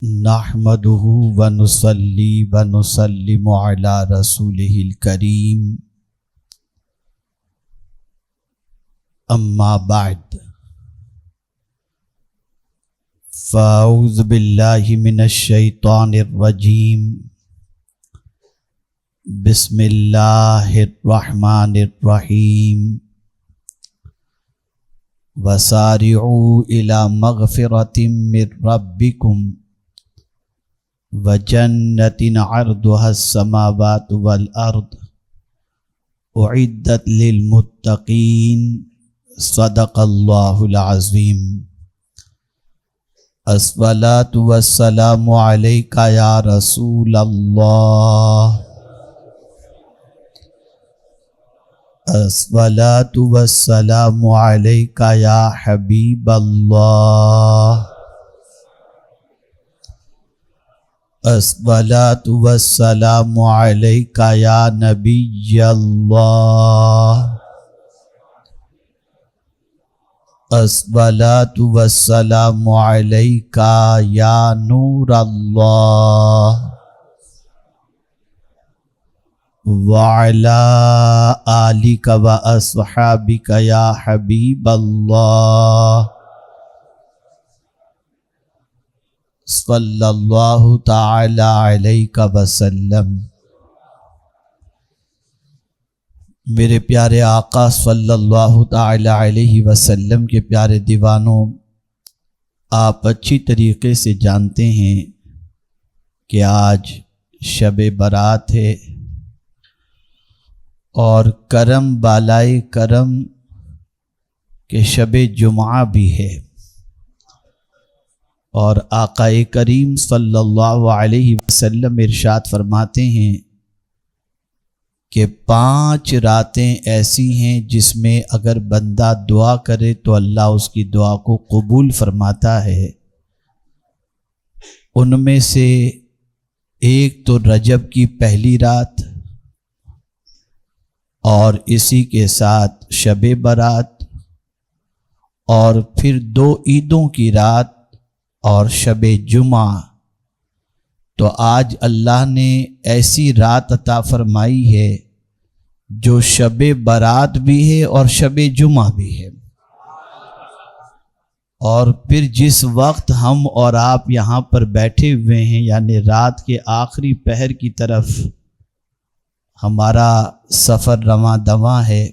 نحمده ونصلي ونسلم على رسوله الكريم اما بعد فاعوذ بالله من الشيطان الرجيم بسم الله الرحمن الرحيم وسارعوا إلى مغفرة من ربكم وجنة عرضها السماوات والأرض أعدت للمتقين صدق الله العظيم. الصلاة والسلام عليك يا رسول الله. الصلاة والسلام عليك يا حبيب الله. الصلاة والسلام عليك يا نبي الله. الصلاة والسلام عليك يا نور الله وعلى آلك وأصحابك يا حبيب الله صلی اللہ تعالی علیہ وسلم. میرے پیارے آقا صلی اللہ تعالی علیہ وسلم کے پیارے دیوانوں، آپ اچھی طریقے سے جانتے ہیں کہ آج شب برات ہے اور کرم بالائے کرم کہ شب جمعہ بھی ہے، اور آقا کریم صلی اللہ علیہ وسلم ارشاد فرماتے ہیں کہ 5 راتیں ایسی ہیں جس میں اگر بندہ دعا کرے تو اللہ اس کی دعا کو قبول فرماتا ہے. ان میں سے ایک تو رجب کی پہلی رات، اور اسی کے ساتھ شب برات، اور پھر 2 عیدوں کی رات اور شب جمعہ. تو آج اللہ نے ایسی رات عطا فرمائی ہے جو شب برات بھی ہے اور شب جمعہ بھی ہے. اور پھر جس وقت ہم اور آپ یہاں پر بیٹھے ہوئے ہیں، یعنی رات کے آخری پہر کی طرف ہمارا سفر رواں دواں ہے،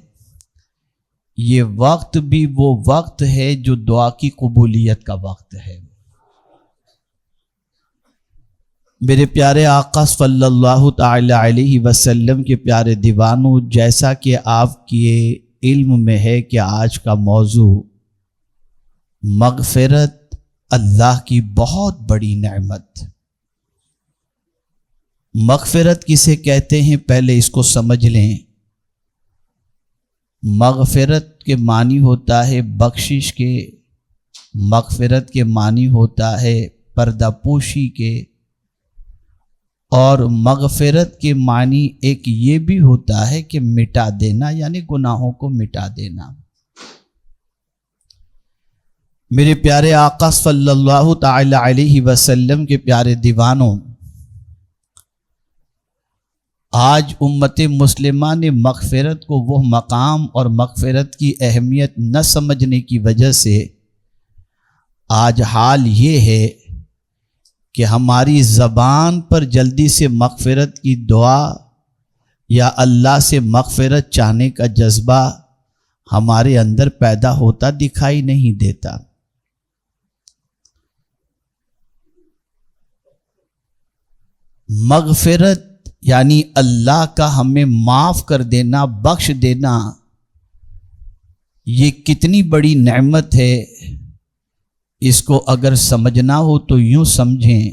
یہ وقت بھی وہ وقت ہے جو دعا کی قبولیت کا وقت ہے. میرے پیارے آقا صلی اللہ تعالی علیہ وسلم کے پیارے دیوانوں، جیسا کہ آپ کے علم میں ہے کہ آج کا موضوع مغفرت، اللہ کی بہت بڑی نعمت. مغفرت کسے کہتے ہیں پہلے اس کو سمجھ لیں. مغفرت کے معنی ہوتا ہے بخشش کے، مغفرت کے معنی ہوتا ہے پردہ پوشی کے، اور مغفرت کے معنی ایک یہ بھی ہوتا ہے کہ مٹا دینا، یعنی گناہوں کو مٹا دینا. میرے پیارے آقا صلی اللہ تعالی علیہ وسلم کے پیارے دیوانوں، آج امت مسلمہ نے مغفرت کو وہ مقام اور مغفرت کی اہمیت نہ سمجھنے کی وجہ سے آج حال یہ ہے کہ ہماری زبان پر جلدی سے مغفرت کی دعا یا اللہ سے مغفرت چاہنے کا جذبہ ہمارے اندر پیدا ہوتا دکھائی نہیں دیتا. مغفرت یعنی اللہ کا ہمیں معاف کر دینا، بخش دینا، یہ کتنی بڑی نعمت ہے. اس کو اگر سمجھنا ہو تو یوں سمجھیں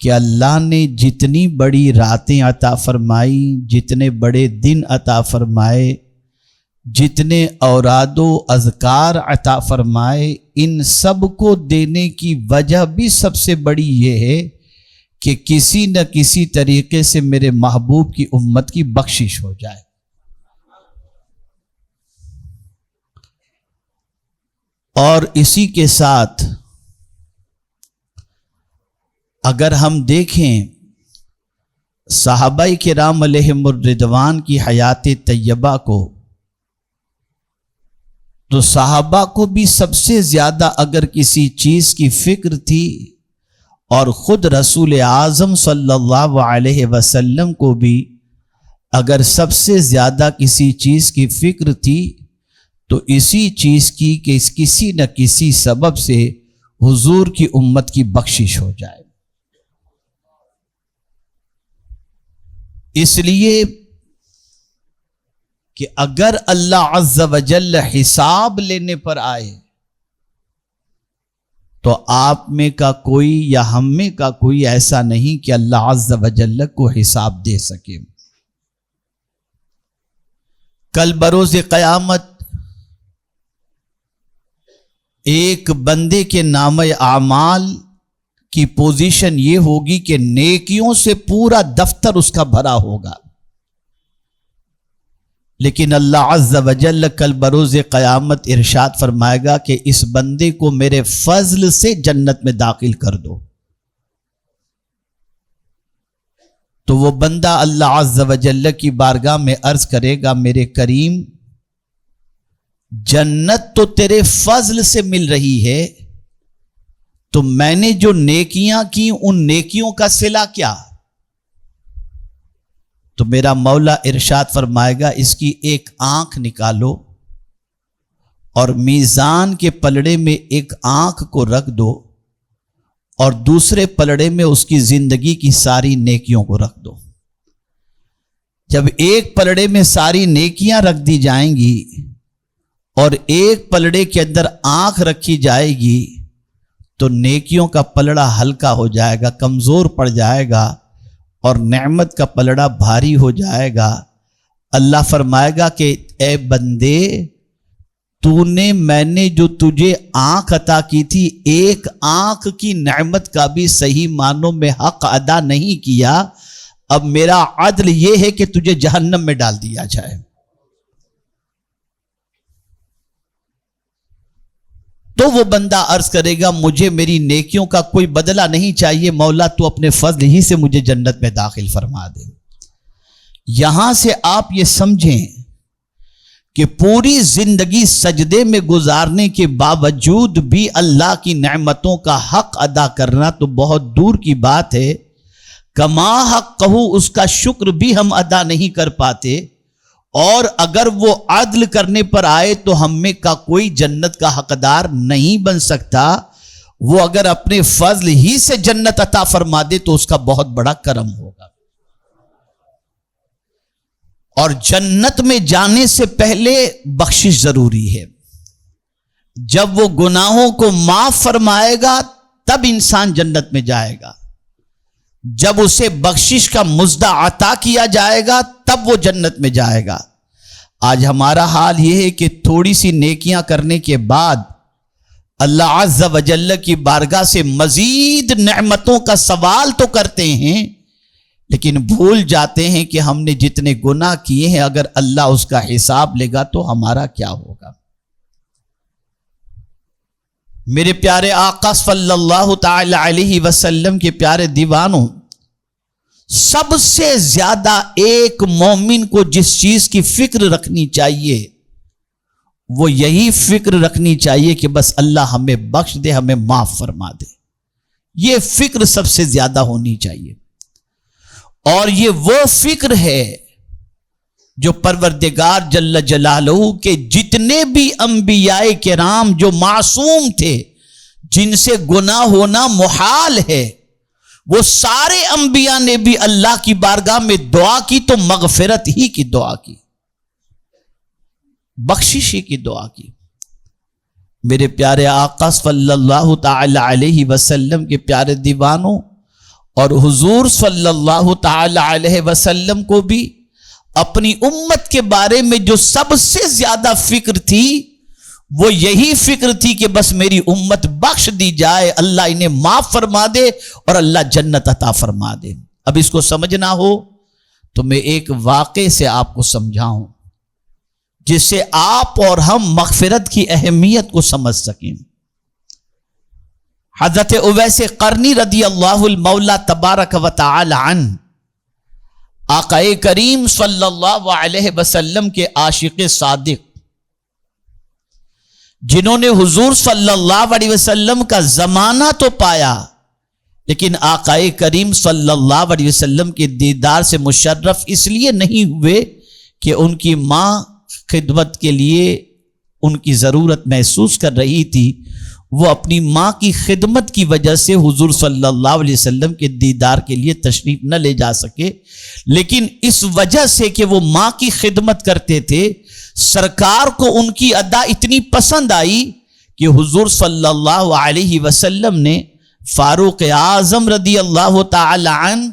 کہ اللہ نے جتنی بڑی راتیں عطا فرمائی، جتنے بڑے دن عطا فرمائے، جتنے اوراد و اذکار عطا فرمائے، ان سب کو دینے کی وجہ بھی سب سے بڑی یہ ہے کہ کسی نہ کسی طریقے سے میرے محبوب کی امت کی بخشش ہو جائے. اور اسی کے ساتھ اگر ہم دیکھیں صحابہ کرام علیہم الرضوان کی حیات طیبہ کو، تو صحابہ کو بھی سب سے زیادہ اگر کسی چیز کی فکر تھی، اور خود رسول اعظم صلی اللہ علیہ وسلم کو بھی اگر سب سے زیادہ کسی چیز کی فکر تھی تو اسی چیز کی کہ کسی نہ کسی سبب سے حضور کی امت کی بخشش ہو جائے۔ اس لیے کہ اگر اللہ عز و جل حساب لینے پر آئے تو آپ میں کا کوئی یا ہم میں کا کوئی ایسا نہیں کہ اللہ عز و جل کو حساب دے سکے۔ کل بروز قیامت ایک بندے کے نام اعمال کی پوزیشن یہ ہوگی کہ نیکیوں سے پورا دفتر اس کا بھرا ہوگا، لیکن اللہ عز و جل کل بروز قیامت ارشاد فرمائے گا کہ اس بندے کو میرے فضل سے جنت میں داخل کر دو۔ تو وہ بندہ اللہ عز و جل کی بارگاہ میں عرض کرے گا، میرے کریم جنت تو تیرے فضل سے مل رہی ہے، تو میں نے جو نیکیاں کی ان نیکیوں کا صلہ کیا؟ تو میرا مولا ارشاد فرمائے گا، اس کی ایک آنکھ نکالو اور میزان کے پلڑے میں ایک آنکھ کو رکھ دو اور دوسرے پلڑے میں اس کی زندگی کی ساری نیکیوں کو رکھ دو۔ جب ایک پلڑے میں ساری نیکیاں رکھ دی جائیں گی اور ایک پلڑے کے اندر آنکھ رکھی جائے گی تو نیکیوں کا پلڑا ہلکا ہو جائے گا، کمزور پڑ جائے گا، اور نعمت کا پلڑا بھاری ہو جائے گا۔ اللہ فرمائے گا کہ اے بندے، تو نے میں نے جو تجھے آنکھ عطا کی تھی، ایک آنکھ کی نعمت کا بھی صحیح معنوں میں حق ادا نہیں کیا، اب میرا عدل یہ ہے کہ تجھے جہنم میں ڈال دیا جائے۔ تو وہ بندہ عرض کرے گا، مجھے میری نیکیوں کا کوئی بدلہ نہیں چاہیے، مولا تو اپنے فضل ہی سے مجھے جنت میں داخل فرما دے۔ یہاں سے آپ یہ سمجھیں کہ پوری زندگی سجدے میں گزارنے کے باوجود بھی اللہ کی نعمتوں کا حق ادا کرنا تو بہت دور کی بات ہے، کما حق کہو اس کا شکر بھی ہم ادا نہیں کر پاتے، اور اگر وہ عدل کرنے پر آئے تو ہم میں کا کوئی جنت کا حقدار نہیں بن سکتا۔ وہ اگر اپنے فضل ہی سے جنت عطا فرما دے تو اس کا بہت بڑا کرم ہوگا۔ اور جنت میں جانے سے پہلے بخشش ضروری ہے۔ جب وہ گناہوں کو معاف فرمائے گا تب انسان جنت میں جائے گا، جب اسے بخشش کا مزدہ عطا کیا جائے گا تب وہ جنت میں جائے گا۔ آج ہمارا حال یہ ہے کہ تھوڑی سی نیکیاں کرنے کے بعد اللہ عز و جل کی بارگاہ سے مزید نعمتوں کا سوال تو کرتے ہیں، لیکن بھول جاتے ہیں کہ ہم نے جتنے گناہ کیے ہیں اگر اللہ اس کا حساب لے گا تو ہمارا کیا ہوگا۔ میرے پیارے آقا صلی اللہ تعالی علیہ وسلم کے پیارے دیوانوں، سب سے زیادہ ایک مومن کو جس چیز کی فکر رکھنی چاہیے وہ یہی فکر رکھنی چاہیے کہ بس اللہ ہمیں بخش دے، ہمیں معاف فرما دے۔ یہ فکر سب سے زیادہ ہونی چاہیے، اور یہ وہ فکر ہے جو پروردگار جل جلالہ کے جتنے بھی انبیاء کرام جو معصوم تھے، جن سے گناہ ہونا محال ہے، وہ سارے انبیاء نے بھی اللہ کی بارگاہ میں دعا کی تو مغفرت ہی کی دعا کی، بخشش ہی کی دعا کی۔ میرے پیارے آقا صلی اللہ تعالی علیہ وسلم کے پیارے دیوانوں، اور حضور صلی اللہ تعالی علیہ وسلم کو بھی اپنی امت کے بارے میں جو سب سے زیادہ فکر تھی وہ یہی فکر تھی کہ بس میری امت بخش دی جائے، اللہ انہیں معاف فرما دے اور اللہ جنت عطا فرما دے۔ اب اس کو سمجھنا ہو تو میں ایک واقعے سے آپ کو سمجھاؤں جس سے آپ اور ہم مغفرت کی اہمیت کو سمجھ سکیں۔ حضرت اویس قرنی رضی اللہ المولا تبارک و تعالی عنہ آقا کریم صلی اللہ علیہ وسلم کے عاشق صادق، جنہوں نے حضور صلی اللہ علیہ وسلم کا زمانہ تو پایا لیکن آقا کریم صلی اللہ علیہ وسلم کے دیدار سے مشرف اس لیے نہیں ہوئے کہ ان کی ماں خدمت کے لیے ان کی ضرورت محسوس کر رہی تھی، وہ اپنی ماں کی خدمت کی وجہ سے حضور صلی اللہ علیہ وسلم کے دیدار کے لیے تشریف نہ لے جا سکے، لیکن اس وجہ سے کہ وہ ماں کی خدمت کرتے تھے، سرکار کو ان کی ادا اتنی پسند آئی کہ حضور صلی اللہ علیہ وسلم نے فاروق اعظم رضی اللہ تعالی عنہ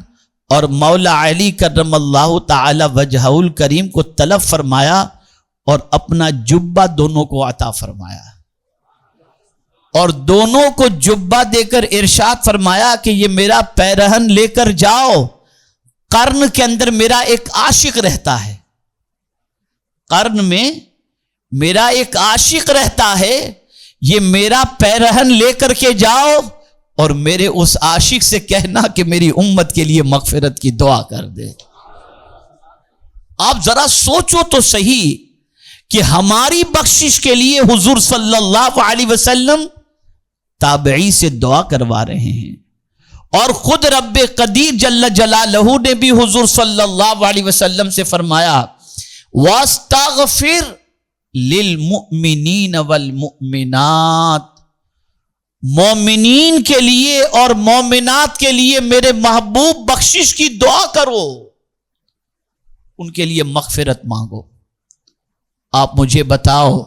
اور مولا علی کرم اللہ تعالی وجہہ الکریم کو طلب فرمایا اور اپنا جبہ دونوں کو عطا فرمایا، اور دونوں کو جبہ دے کر ارشاد فرمایا کہ یہ میرا پیرہن لے کر جاؤ، قرن کے اندر میرا ایک عاشق رہتا ہے، قرن میں میرا ایک عاشق رہتا ہے، یہ میرا پیرہن لے کر کے جاؤ اور میرے اس عاشق سے کہنا کہ میری امت کے لیے مغفرت کی دعا کر دے۔ آپ ذرا سوچو تو صحیح کہ ہماری بخشش کے لیے حضور صلی اللہ علیہ وسلم تابعی سے دعا کروا رہے ہیں، اور خود رب قدیر جل جلالہ نے بھی حضور صلی اللہ علیہ وسلم سے فرمایا وَاسْتَغْفِرْ لِلْمُؤْمِنِينَ وَالْمُؤْمِنَاتِ، مومنین کے لیے اور مومنات کے لیے میرے محبوب بخشش کی دعا کرو، ان کے لیے مغفرت مانگو۔ آپ مجھے بتاؤ،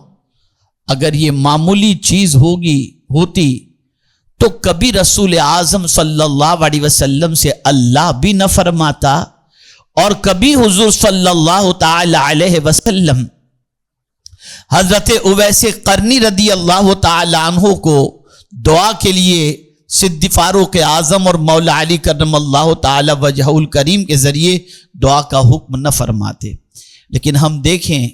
اگر یہ معمولی چیز ہوتی تو کبھی رسول اعظم صلی اللہ علیہ وسلم سے اللہ بھی نہ فرماتا، اور کبھی حضور صلی اللہ تعالی علیہ وسلم حضرت اویس قرنی رضی اللہ تعالی عنہ کو دعا کے لیے صدیق فاروق اعظم اور مولا علی کرم اللہ تعالی وجہہ الکریم کے ذریعے دعا کا حکم نہ فرماتے۔ لیکن ہم دیکھیں،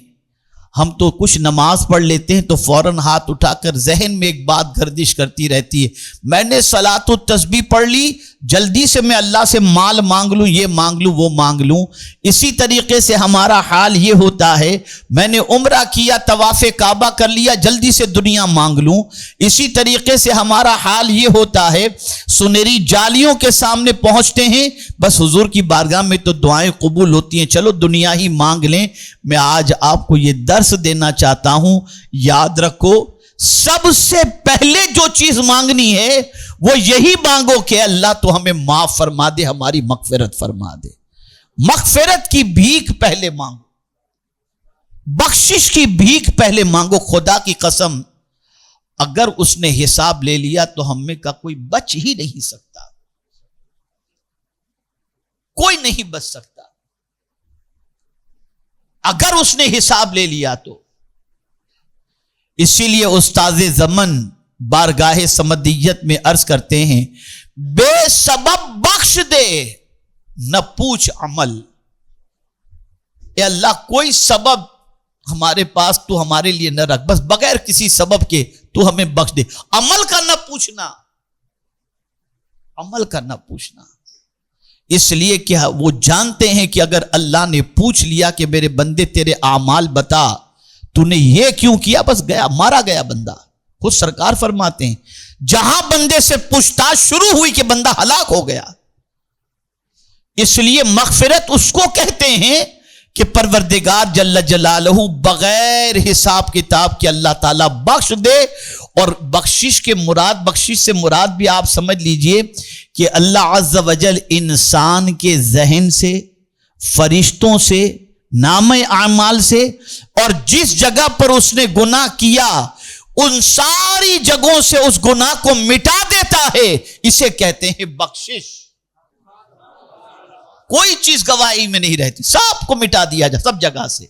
ہم تو کچھ نماز پڑھ لیتے ہیں تو فوراً ہاتھ اٹھا کر ذہن میں ایک بات گردش کرتی رہتی ہے، میں نے صلاۃ التسبیح پڑھ لی، جلدی سے میں اللہ سے مال مانگ لوں، یہ مانگ لوں، وہ مانگ لوں۔ اسی طریقے سے ہمارا حال یہ ہوتا ہے، میں نے عمرہ کیا، طواف کعبہ کر لیا، جلدی سے دنیا مانگ لوں۔ اسی طریقے سے ہمارا حال یہ ہوتا ہے، سنہری جالیوں کے سامنے پہنچتے ہیں، بس حضور کی بارگاہ میں تو دعائیں قبول ہوتی ہیں، چلو دنیا ہی مانگ لیں۔ میں آج آپ کو یہ درس دینا چاہتا ہوں، یاد رکھو، سب سے پہلے جو چیز مانگنی ہے وہ یہی مانگو کہ اللہ تو ہمیں معاف فرما دے، ہماری مغفرت فرما دے۔ مغفرت کی بھیک پہلے مانگو، بخشش کی بھیک پہلے مانگو۔ خدا کی قسم، اگر اس نے حساب لے لیا تو ہم میں کا کوئی بچ ہی نہیں سکتا، کوئی نہیں بچ سکتا۔ اگر اس نے حساب لے لیا تو اسی لیے استاذ زمن بارگاہ سمدیت میں عرض کرتے ہیں، بے سبب بخش دے نہ پوچھ عمل۔ اے اللہ، کوئی سبب ہمارے پاس تو ہمارے لیے نہ رکھ، بس بغیر کسی سبب کے تو ہمیں بخش دے۔ عمل کا نہ پوچھنا، عمل کا نہ پوچھنا، اس لیے کہ وہ جانتے ہیں کہ اگر اللہ نے پوچھ لیا کہ میرے بندے تیرے اعمال بتا، تو نے یہ کیوں کیا، بس گیا، مارا گیا بندہ۔ خود سرکار فرماتے ہیں جہاں بندے سے پوچھتاچھ شروع ہوئی کہ بندہ ہلاک ہو گیا۔ اس لیے مغفرت اس کو کہتے ہیں کہ پروردگار جل جلالہ بغیر حساب کتاب کے اللہ تعالیٰ بخش دے۔ اور بخشش کے مراد، بخشش سے مراد بھی آپ سمجھ لیجئے کہ اللہ عز و جل انسان کے ذہن سے، فرشتوں سے، نامہ اعمال سے، اور جس جگہ پر اس نے گناہ کیا ان ساری جگہوں سے اس گناہ کو مٹا دیتا ہے۔ اسے کہتے ہیں بخشش۔ کوئی چیز گواہی میں نہیں رہتی، سب کو مٹا دیا جاتا، سب جگہ سے،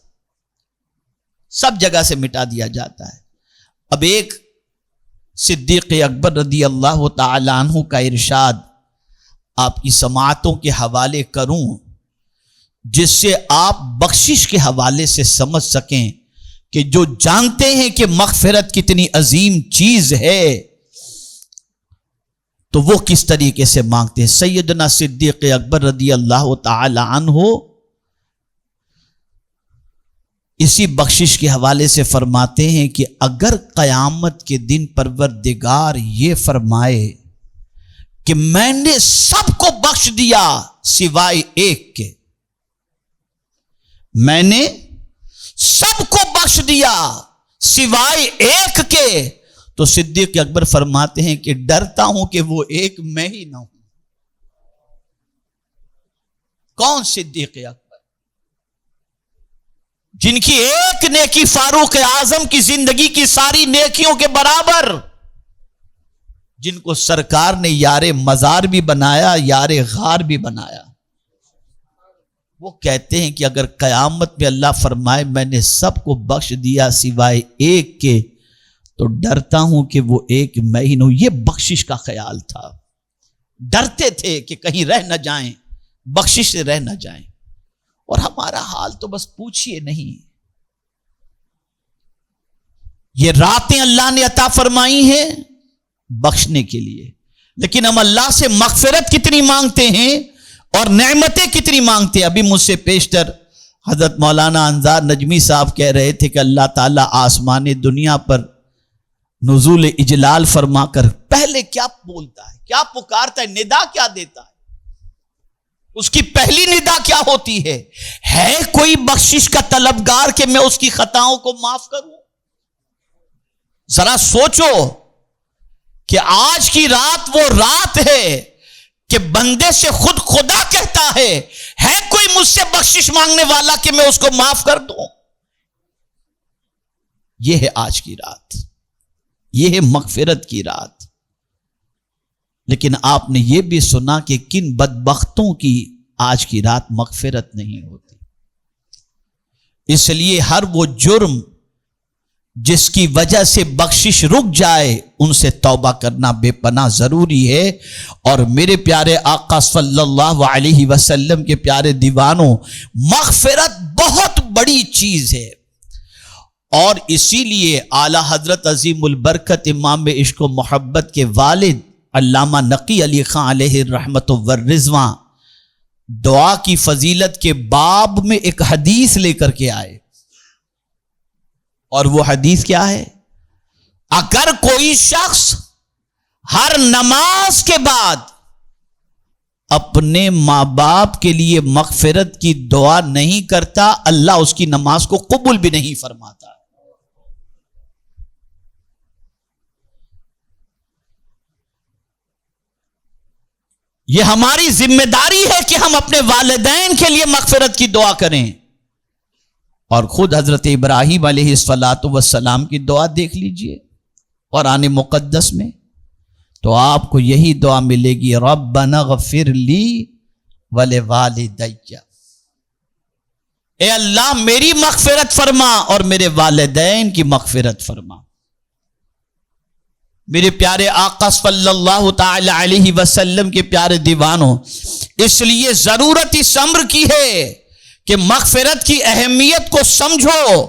سب جگہ سے مٹا دیا جاتا ہے۔ اب ایک صدیق اکبر رضی اللہ تعالی عنہ کا ارشاد آپ کی سماعتوں کے حوالے کروں، جس سے آپ بخشش کے حوالے سے سمجھ سکیں کہ جو جانتے ہیں کہ مغفرت کتنی عظیم چیز ہے، تو وہ کس طریقے سے مانگتے ہیں؟ سیدنا صدیق اکبر رضی اللہ تعالی عنہ اسی بخشش کے حوالے سے فرماتے ہیں کہ اگر قیامت کے دن پروردگار یہ فرمائے کہ میں نے سب کو بخش دیا سوائے ایک کے، میں نے سب کو بخش دیا سوائے ایک کے، تو صدیق اکبر فرماتے ہیں کہ ڈرتا ہوں کہ وہ ایک میں ہی نہ ہوں۔ کون صدیق اکبر؟ جن کی ایک نیکی فاروق اعظم کی زندگی کی ساری نیکیوں کے برابر، جن کو سرکار نے یار مزار بھی بنایا، یار غار بھی بنایا۔ وہ کہتے ہیں کہ اگر قیامت میں اللہ فرمائے میں نے سب کو بخش دیا سوائے ایک کے، تو ڈرتا ہوں کہ وہ ایک میں ہی نہ ہوں۔ یہ بخشش کا خیال تھا، ڈرتے تھے کہ کہیں رہ نہ جائیں، بخشش سے رہ نہ جائیں۔ اور ہمارا حال تو بس پوچھئے نہیں۔ یہ راتیں اللہ نے عطا فرمائی ہیں بخشنے کے لیے، لیکن ہم اللہ سے مغفرت کتنی مانگتے ہیں اور نعمتیں کتنی مانگتے ہیں۔ ابھی مجھ سے پیشتر حضرت مولانا انظار نجمی صاحب کہہ رہے تھے کہ اللہ تعالیٰ آسمان دنیا پر نزول اجلال فرما کر پہلے کیا بولتا ہے، کیا پکارتا ہے، ندا کیا دیتا ہے، اس کی پہلی ندا کیا ہوتی ہے کوئی بخشش کا طلبگار کہ میں اس کی خطاؤں کو معاف کروں؟ ذرا سوچو کہ آج کی رات وہ رات ہے کہ بندے سے خود خدا کہتا ہے کوئی مجھ سے بخشش مانگنے والا کہ میں اس کو معاف کر دوں؟ یہ ہے آج کی رات، یہ ہے مغفرت کی رات۔ لیکن آپ نے یہ بھی سنا کہ کن بدبختوں کی آج کی رات مغفرت نہیں ہوتی۔ اس لیے ہر وہ جرم جس کی وجہ سے بخشش رک جائے ان سے توبہ کرنا بے پناہ ضروری ہے۔ اور میرے پیارے آقا صلی اللہ علیہ وسلم کے پیارے دیوانوں، مغفرت بہت بڑی چیز ہے، اور اسی لیے اعلی حضرت عظیم البرکت امام عشق و محبت کے والد علامہ نقی علی خان علیہ الرحمت والرضوان دعا کی فضیلت کے باب میں ایک حدیث لے کر کے آئے، اور وہ حدیث کیا ہے؟ اگر کوئی شخص ہر نماز کے بعد اپنے ماں باپ کے لیے مغفرت کی دعا نہیں کرتا، اللہ اس کی نماز کو قبول بھی نہیں فرماتا۔ یہ ہماری ذمہ داری ہے کہ ہم اپنے والدین کے لیے مغفرت کی دعا کریں۔ اور خود حضرت ابراہیم علیہ السلام کی دعا دیکھ لیجئے قرآن مقدس میں، تو آپ کو یہی دعا ملے گی، ربنا اغفر لی ولوالدی، اے اللہ میری مغفرت فرما اور میرے والدین کی مغفرت فرما۔ میرے پیارے آقا صلی اللہ تعالی علیہ وسلم کے پیارے دیوانوں، اس لیے ضرورت اس امر کی ہے کہ مغفرت کی اہمیت کو سمجھو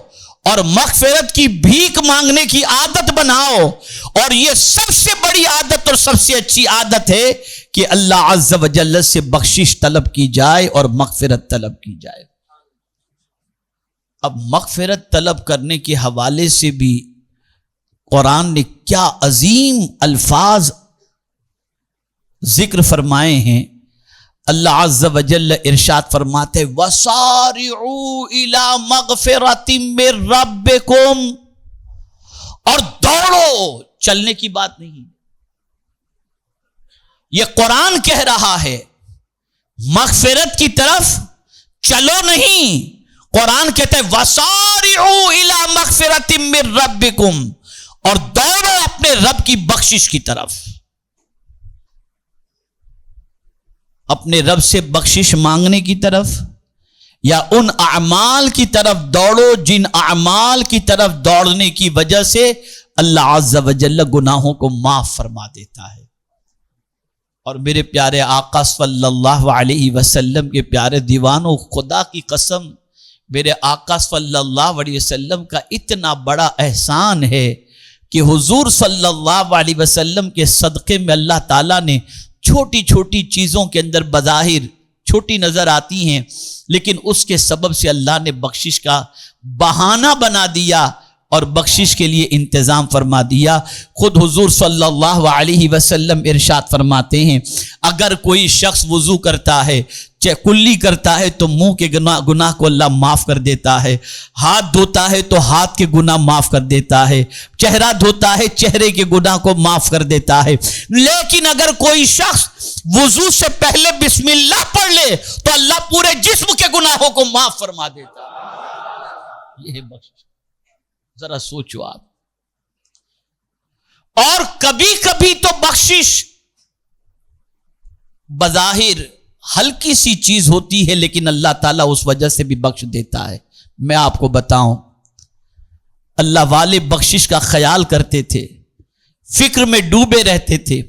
اور مغفرت کی بھیک مانگنے کی عادت بناؤ۔ اور یہ سب سے بڑی عادت اور سب سے اچھی عادت ہے کہ اللہ عز و جل سے بخشش طلب کی جائے اور مغفرت طلب کی جائے۔ اب مغفرت طلب کرنے کے حوالے سے بھی قرآن نے کیا عظیم الفاظ ذکر فرمائے ہیں۔ اللہ عز و جل ارشاد فرماتے وَسَارِعُوا إِلَى مَغْفِرَةٍ مِّن رَبِّكُمْ، اور دوڑو، چلنے کی بات نہیں، یہ قرآن کہہ رہا ہے مغفرت کی طرف چلو نہیں، قرآن کہتا ہے وَسَارِعُوا إِلَى مَغْفِرَةٍ مِّن رَبِّكُمْ، اور دوڑو اپنے رب کی بخشش کی طرف، اپنے رب سے بخشش مانگنے کی طرف، یا ان اعمال کی طرف دوڑو جن اعمال کی طرف دوڑنے کی وجہ سے اللہ عز و جل گناہوں کو معاف فرما دیتا ہے۔ اور میرے پیارے آقا صلی اللہ علیہ وسلم کے پیارے دیوانوں، خدا کی قسم میرے آقا صلی اللہ علیہ وسلم کا اتنا بڑا احسان ہے کہ حضور صلی اللہ علیہ وسلم کے صدقے میں اللہ تعالیٰ نے چھوٹی چھوٹی چیزوں کے اندر بظاہر چھوٹی نظر آتی ہیں، لیکن اس کے سبب سے اللہ نے بخشش کا بہانہ بنا دیا اور بخشش کے لیے انتظام فرما دیا۔ خود حضور صلی اللہ علیہ وسلم ارشاد فرماتے ہیں، اگر کوئی شخص وضو کرتا ہے، کلی کرتا ہے تو منہ کے گناہ کو اللہ معاف کر دیتا ہے، ہاتھ دھوتا ہے تو ہاتھ کے گناہ معاف کر دیتا ہے، چہرہ دھوتا ہے چہرے کے گناہ کو معاف کر دیتا ہے، لیکن اگر کوئی شخص وضو سے پہلے بسم اللہ پڑھ لے تو اللہ پورے جسم کے گناہوں کو معاف فرما دیتا ہے۔ یہ ہے بخشش، ذرا سوچو آپ۔ اور کبھی کبھی تو بخشش بظاہر ہلکی سی چیز ہوتی ہے، لیکن اللہ تعالیٰ اس وجہ سے بھی بخش دیتا ہے۔ میں آپ کو بتاؤں، اللہ والے بخشش کا خیال کرتے تھے، فکر میں ڈوبے رہتے تھے۔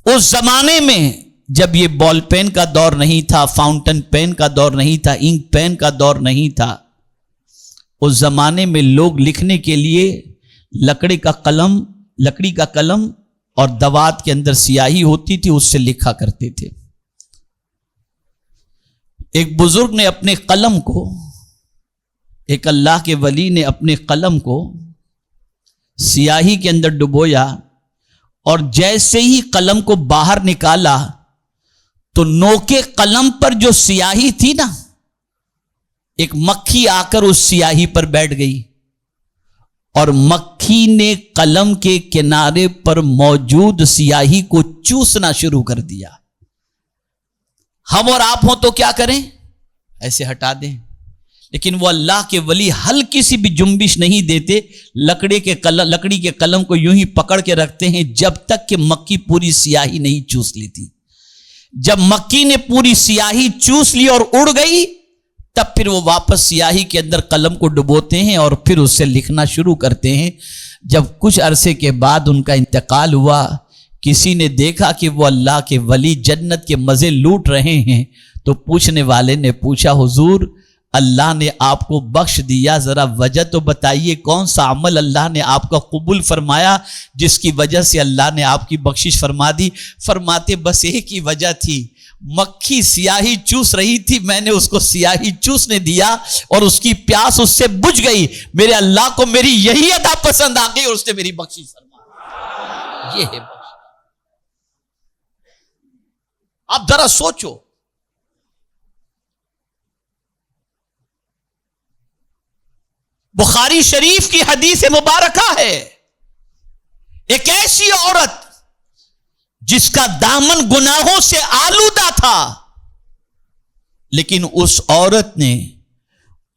اس زمانے میں جب یہ بال پین کا دور نہیں تھا، فاؤنٹن پین کا دور نہیں تھا، انک پین کا دور نہیں تھا، اس زمانے میں لوگ لکھنے کے لیے لکڑی کا قلم اور دوات کے اندر سیاہی ہوتی تھی، اس سے لکھا کرتے تھے۔ ایک بزرگ نے اپنے قلم کو، ایک اللہ کے ولی نے اپنے قلم کو سیاہی کے اندر ڈبویا، اور جیسے ہی قلم کو باہر نکالا تو نوکے قلم پر جو سیاہی تھی نا، ایک مکھی آ کر اس سیاہی پر بیٹھ گئی، اور مکھی نے قلم کے کنارے پر موجود سیاہی کو چوسنا شروع کر دیا۔ ہم اور آپ ہوں تو کیا کریں؟ ایسے ہٹا دیں، لیکن وہ اللہ کے ولی ہلکی سی بھی جنبش نہیں دیتے، لکڑی کے قلم کو یوں ہی پکڑ کے رکھتے ہیں جب تک کہ مکھی پوری سیاہی نہیں چوس لیتی۔ جب مکھی نے پوری سیاہی چوس لی اور اڑ گئی، تب پھر وہ واپس سیاہی کے اندر قلم کو ڈبوتے ہیں اور پھر اس سے لکھنا شروع کرتے ہیں۔ جب کچھ عرصے کے بعد ان کا انتقال ہوا، کسی نے دیکھا کہ وہ اللہ کے ولی جنت کے مزے لوٹ رہے ہیں، تو پوچھنے والے نے پوچھا، حضور اللہ نے آپ کو بخش دیا، ذرا وجہ تو بتائیے، کون سا عمل اللہ نے آپ کا قبول فرمایا جس کی وجہ سے اللہ نے آپ کی بخشش فرما دی؟ فرماتے بس ایک ہی وجہ تھی، مکھی سیاہی چوس رہی تھی، میں نے اس کو سیاہی چوسنے دیا اور اس کی پیاس اس سے بجھ گئی، میرے اللہ کو میری یہی ادا پسند آ گئی اور اس نے میری بخشش فرما دی۔ یہ ہے بخشش۔ آپ ذرا سوچو، بخاری شریف کی حدیث مبارکہ ہے، ایک ایسی عورت جس کا دامن گناہوں سے آلودہ تھا، لیکن اس عورت نے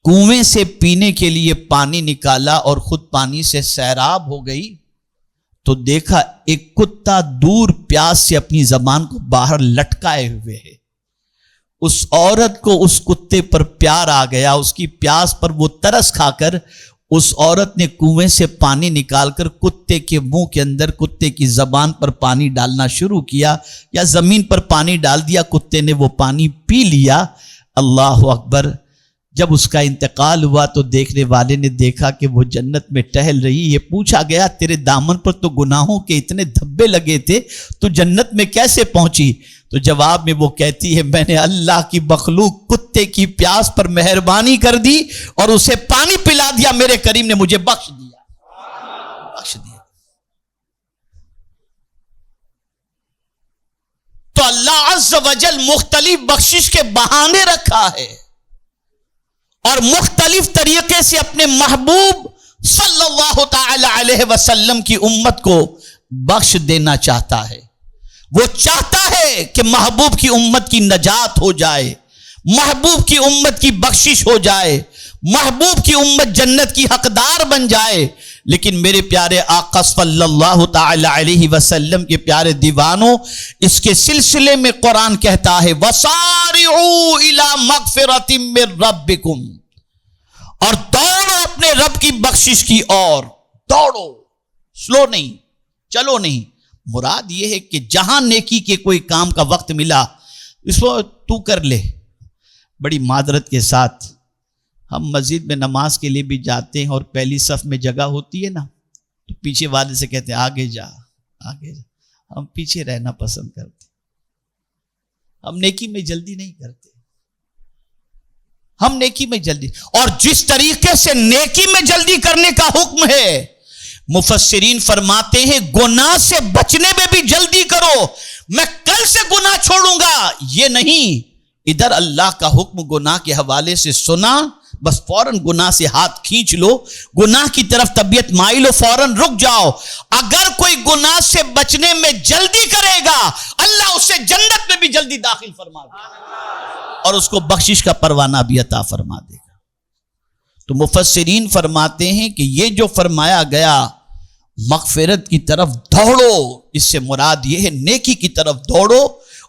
کنویں سے پینے کے لیے پانی نکالا اور خود پانی سے سیراب ہو گئی، تو دیکھا ایک کتا دور پیاس سے اپنی زبان کو باہر لٹکائے ہوئے ہے۔ اس عورت کو اس کتے پر پیار آ گیا، اس کی پیاس پر وہ ترس کھا کر اس عورت نے کنویں سے پانی نکال کر کتے کے منہ کے اندر، کتے کی زبان پر پانی ڈالنا شروع کیا، یا زمین پر پانی ڈال دیا، کتے نے وہ پانی پی لیا۔ اللہ اکبر۔ جب اس کا انتقال ہوا تو دیکھنے والے نے دیکھا کہ وہ جنت میں ٹہل رہی۔ یہ پوچھا گیا تیرے دامن پر تو گناہوں کے اتنے دھبے لگے تھے، تو جنت میں کیسے پہنچی؟ تو جواب میں وہ کہتی ہے، میں نے اللہ کی مخلوق کتے کی پیاس پر مہربانی کر دی اور اسے پانی پلا دیا، میرے کریم نے مجھے بخش دیا۔ تو اللہ عز و جل مختلف بخشش کے بہانے رکھا ہے اور مختلف طریقے سے اپنے محبوب صلی اللہ تعالی علیہ وسلم کی امت کو بخش دینا چاہتا ہے۔ وہ چاہتا ہے کہ محبوب کی امت کی نجات ہو جائے، محبوب کی امت کی بخشش ہو جائے، محبوب کی امت جنت کی حقدار بن جائے۔ لیکن میرے پیارے آقا صلی اللہ تعالی علیہ وسلم کے پیارے دیوانوں، اس کے سلسلے میں قرآن کہتا ہے وَسَارِعُوا إِلَى مَغْفِرَةٍ مِّن رَبِّكُمْ، اور دوڑو اپنے رب کی بخشش کی اور، دوڑو، سلو نہیں، چلو نہیں۔ مراد یہ ہے کہ جہاں نیکی کے کوئی کام کا وقت ملا اس کو تو کر لے۔ بڑی معذرت کے ساتھ ہم مسجد میں نماز کے لیے بھی جاتے ہیں اور پہلی صف میں جگہ ہوتی ہے نا، تو پیچھے والے سے کہتے آگے جا آگے جا. ہم پیچھے رہنا پسند کرتے, ہم نیکی میں جلدی نہیں کرتے, ہم نیکی میں جلدی. اور جس طریقے سے نیکی میں جلدی کرنے کا حکم ہے, مفسرین فرماتے ہیں گناہ سے بچنے میں بھی جلدی کرو. میں کل سے گناہ چھوڑوں گا یہ نہیں, ادھر اللہ کا حکم گناہ کے حوالے سے سنا, بس فوراً گناہ سے ہاتھ کھینچ لو, گناہ کی طرف طبیعت مائل ہو فوراً رک جاؤ. اگر کوئی گناہ سے بچنے میں جلدی کرے گا اللہ اسے جنت میں بھی جلدی داخل فرما دے گا اور اس کو بخشش کا پروانہ بھی عطا فرما دے گا. تو مفسرین فرماتے ہیں کہ یہ جو فرمایا گیا مغفرت کی طرف دوڑو, اس سے مراد یہ ہے نیکی کی طرف دوڑو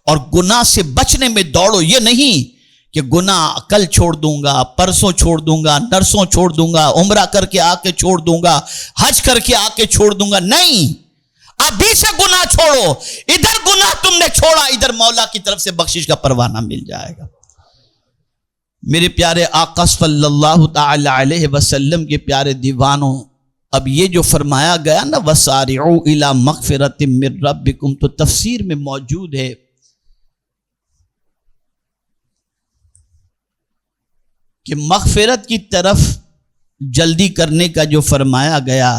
اور گناہ سے بچنے میں دوڑو. یہ نہیں کہ گناہ کل چھوڑ دوں گا, پرسوں چھوڑ دوں گا, نرسوں چھوڑ دوں گا, عمرہ کر کے آ کے چھوڑ دوں گا, حج کر کے آ کے چھوڑ دوں گا. نہیں, ابھی سے گناہ چھوڑو. ادھر گناہ تم نے چھوڑا, ادھر مولا کی طرف سے بخشش کا پروانہ مل جائے گا. میرے پیارے آقا صلی اللہ تعالی علیہ وسلم کے پیارے دیوانوں, اب یہ جو فرمایا گیا نا وَسَارِعُوا إِلَى مَغْفِرَةٍ مِّن رَبِّكُمْ, تو تفسیر میں موجود ہے کہ مغفرت کی طرف جلدی کرنے کا جو فرمایا گیا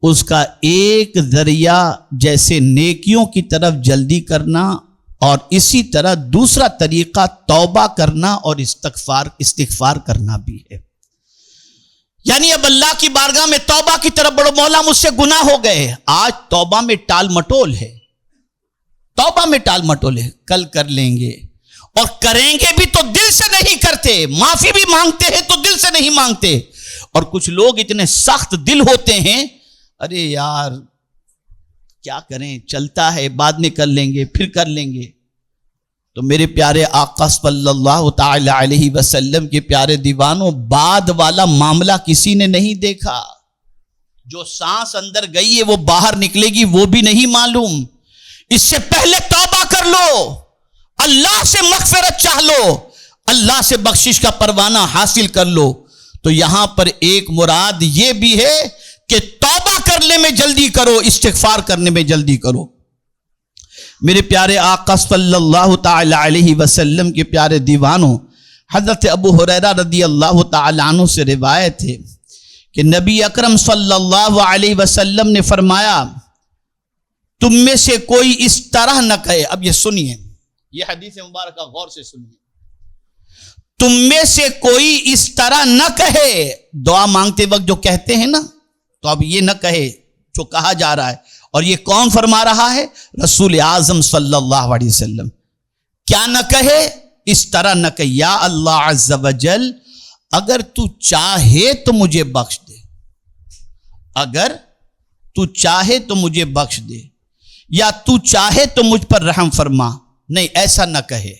اس کا ایک ذریعہ جیسے نیکیوں کی طرف جلدی کرنا, اور اسی طرح دوسرا طریقہ توبہ کرنا اور استغفار کرنا بھی ہے. یعنی اب اللہ کی بارگاہ میں توبہ کی طرف بڑھو, مولا مجھ سے گناہ ہو گئے. آج توبہ میں ٹال مٹول ہے, توبہ میں ٹال مٹول ہے, کل کر لیں گے, اور کریں گے بھی تو دل سے نہیں کرتے, معافی بھی مانگتے ہیں تو دل سے نہیں مانگتے. اور کچھ لوگ اتنے سخت دل ہوتے ہیں, ارے یار کیا کریں, چلتا ہے, بعد میں کر لیں گے, پھر کر لیں گے. تو میرے پیارے آقا صلی اللہ تعالی علیہ وسلم کے پیارے دیوانوں, بعد والا معاملہ کسی نے نہیں دیکھا. جو سانس اندر گئی ہے وہ باہر نکلے گی وہ بھی نہیں معلوم. اس سے پہلے توبہ کر لو, اللہ سے مغفرت چاہ لو, اللہ سے بخشش کا پروانہ حاصل کر لو. تو یہاں پر ایک مراد یہ بھی ہے کہ توبہ کرنے میں جلدی کرو, استغفار کرنے میں جلدی کرو. میرے پیارے آقا صلی اللہ تعالی علیہ وسلم کے پیارے دیوانوں, حضرت ابو ہریرہ رضی اللہ تعالی عنہ سے روایت ہے کہ نبی اکرم صلی اللہ علیہ وسلم نے فرمایا تم میں سے کوئی اس طرح نہ کہے. اب یہ سنیے, یہ حدیث مبارکہ غور سے سنیے. تم میں سے کوئی اس طرح نہ کہے, دعا مانگتے وقت جو کہتے ہیں نا, تو اب یہ نہ کہے جو کہا جا رہا ہے. اور یہ کون فرما رہا ہے؟ رسول اعظم صلی اللہ علیہ وسلم. کیا نہ کہے؟ اس طرح نہ کہے یا اللہ عز و جل اگر تو چاہے تو مجھے بخش دے, اگر تو چاہے تو مجھے بخش دے, یا تو چاہے تو مجھ پر رحم فرما. نہیں, ایسا نہ کہے,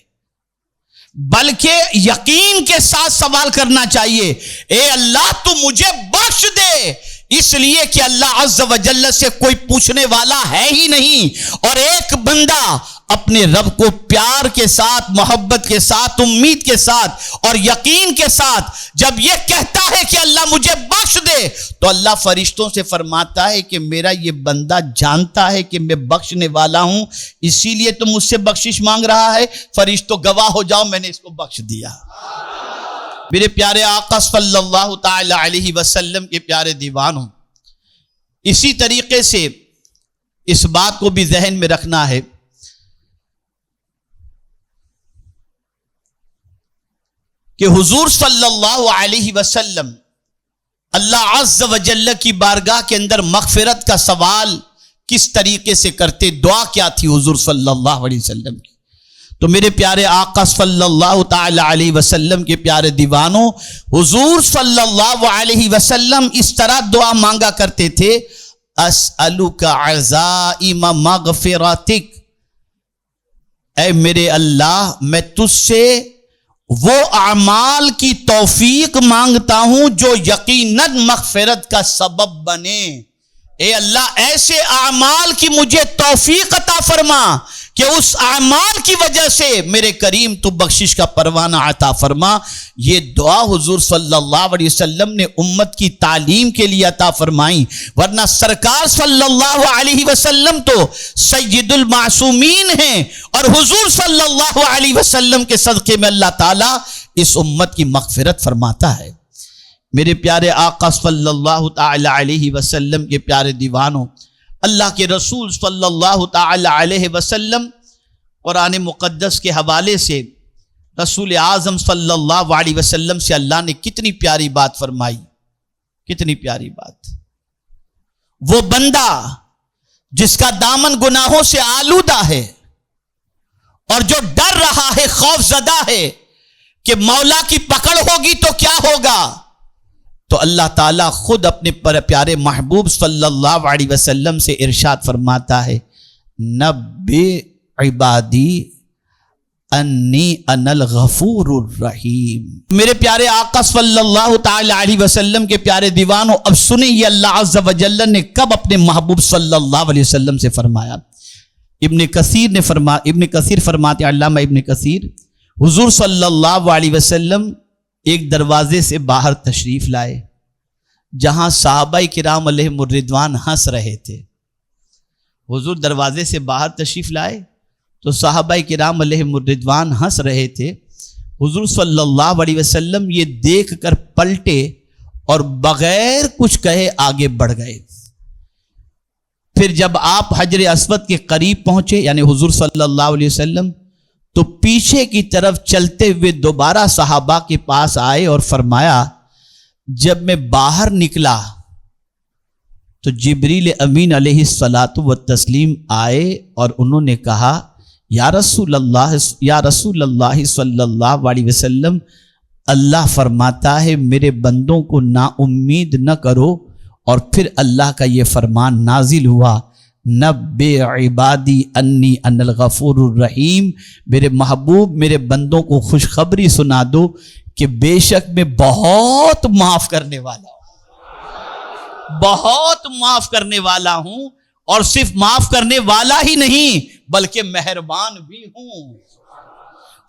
بلکہ یقین کے ساتھ سوال کرنا چاہیے, اے اللہ تو مجھے بخش دے, اس لیے کہ اللہ عز و جل سے کوئی پوچھنے والا ہے ہی نہیں. اور ایک بندہ اپنے رب کو پیار کے ساتھ, محبت کے ساتھ, امید کے ساتھ اور یقین کے ساتھ جب یہ کہتا ہے کہ اللہ مجھے بخش دے, تو اللہ فرشتوں سے فرماتا ہے کہ میرا یہ بندہ جانتا ہے کہ میں بخشنے والا ہوں, اسی لیے تو مجھ سے بخشش مانگ رہا ہے. فرشتوں گواہ ہو جاؤ میں نے اس کو بخش دیا. میرے پیارے آقا صلی اللہ تعالی علیہ وسلم کے پیارے دیوانوں, اسی طریقے سے اس بات کو بھی ذہن میں رکھنا ہے کہ حضور صلی اللہ علیہ وسلم اللہ عز و جل کی بارگاہ کے اندر مغفرت کا سوال کس طریقے سے کرتے, دعا کیا تھی حضور صلی اللہ علیہ وسلم کی. تو میرے پیارے آقا صلی اللہ تعالی علیہ وسلم کے پیارے دیوانوں, حضور صلی اللہ علیہ وسلم اس طرح دعا مانگا کرتے تھے, اسألک عزائم مغفرتک, اے میرے اللہ میں تجھ سے وہ اعمال کی توفیق مانگتا ہوں جو یقیناً مغفرت کا سبب بنے. اے اللہ ایسے اعمال کی مجھے توفیق عطا فرما کہ اس اعمال کی وجہ سے میرے کریم تو بخشش کا پروانہ عطا فرما. یہ دعا حضور صلی اللہ علیہ وسلم نے امت کی تعلیم کے لیے عطا فرمائی، ورنہ سرکار صلی اللہ علیہ وسلم تو سید المعصومین ہیں، اور حضور صلی اللہ علیہ وسلم کے صدقے میں اللہ تعالیٰ اس امت کی مغفرت فرماتا ہے. میرے پیارے آقا صلی اللہ تعالی علیہ وسلم کے پیارے دیوانوں، اللہ کے رسول صلی اللہ تعالی علیہ وسلم قرآن مقدس کے حوالے سے رسول اعظم صلی اللہ علیہ وسلم سے اللہ نے کتنی پیاری بات فرمائی، کتنی پیاری بات. وہ بندہ جس کا دامن گناہوں سے آلودہ ہے اور جو ڈر رہا ہے، خوف زدہ ہے کہ مولا کی پکڑ ہوگی تو کیا ہوگا، تو اللہ تعالیٰ خود اپنے پیارے محبوب صلی اللہ علیہ وسلم سے ارشاد فرماتا ہے، نبی عبادی انی انا الغفور الرحیم. میرے پیارے آقا صلی اللہ تعالی علیہ وسلم کے پیارے دیوانوں، اب سنیں یہ اللہ عز و جل نے کب اپنے محبوب صلی اللہ علیہ وسلم سے فرمایا. ابن کثیر فرماتے، علامہ ابن کثیر، حضور صلی اللہ علیہ وسلم ایک دروازے سے باہر تشریف لائے جہاں صحابہ کرام علیہم الرضوان ہنس رہے تھے. حضور دروازے سے باہر تشریف لائے تو صحابہ کرام علیہم الرضوان ہنس رہے تھے. حضور صلی اللہ علیہ وسلم یہ دیکھ کر پلٹے اور بغیر کچھ کہے آگے بڑھ گئے. پھر جب آپ حجر اسود کے قریب پہنچے، یعنی حضور صلی اللہ علیہ وسلم، تو پیچھے کی طرف چلتے ہوئے دوبارہ صحابہ کے پاس آئے اور فرمایا، جب میں باہر نکلا تو جبریل امین علیہ الصلاۃ والتسلیم آئے اور انہوں نے کہا، یا رسول اللہ صلی اللہ علیہ وسلم، اللہ فرماتا ہے میرے بندوں کو نا امید نہ کرو. اور پھر اللہ کا یہ فرمان نازل ہوا، نبی عبادی انی انا الغفور الرحیم. میرے محبوب میرے بندوں کو خوشخبری سنا دو کہ بے شک میں بہت معاف کرنے والا ہوں، بہت معاف کرنے والا ہوں، اور صرف معاف کرنے والا ہی نہیں بلکہ مہربان بھی ہوں.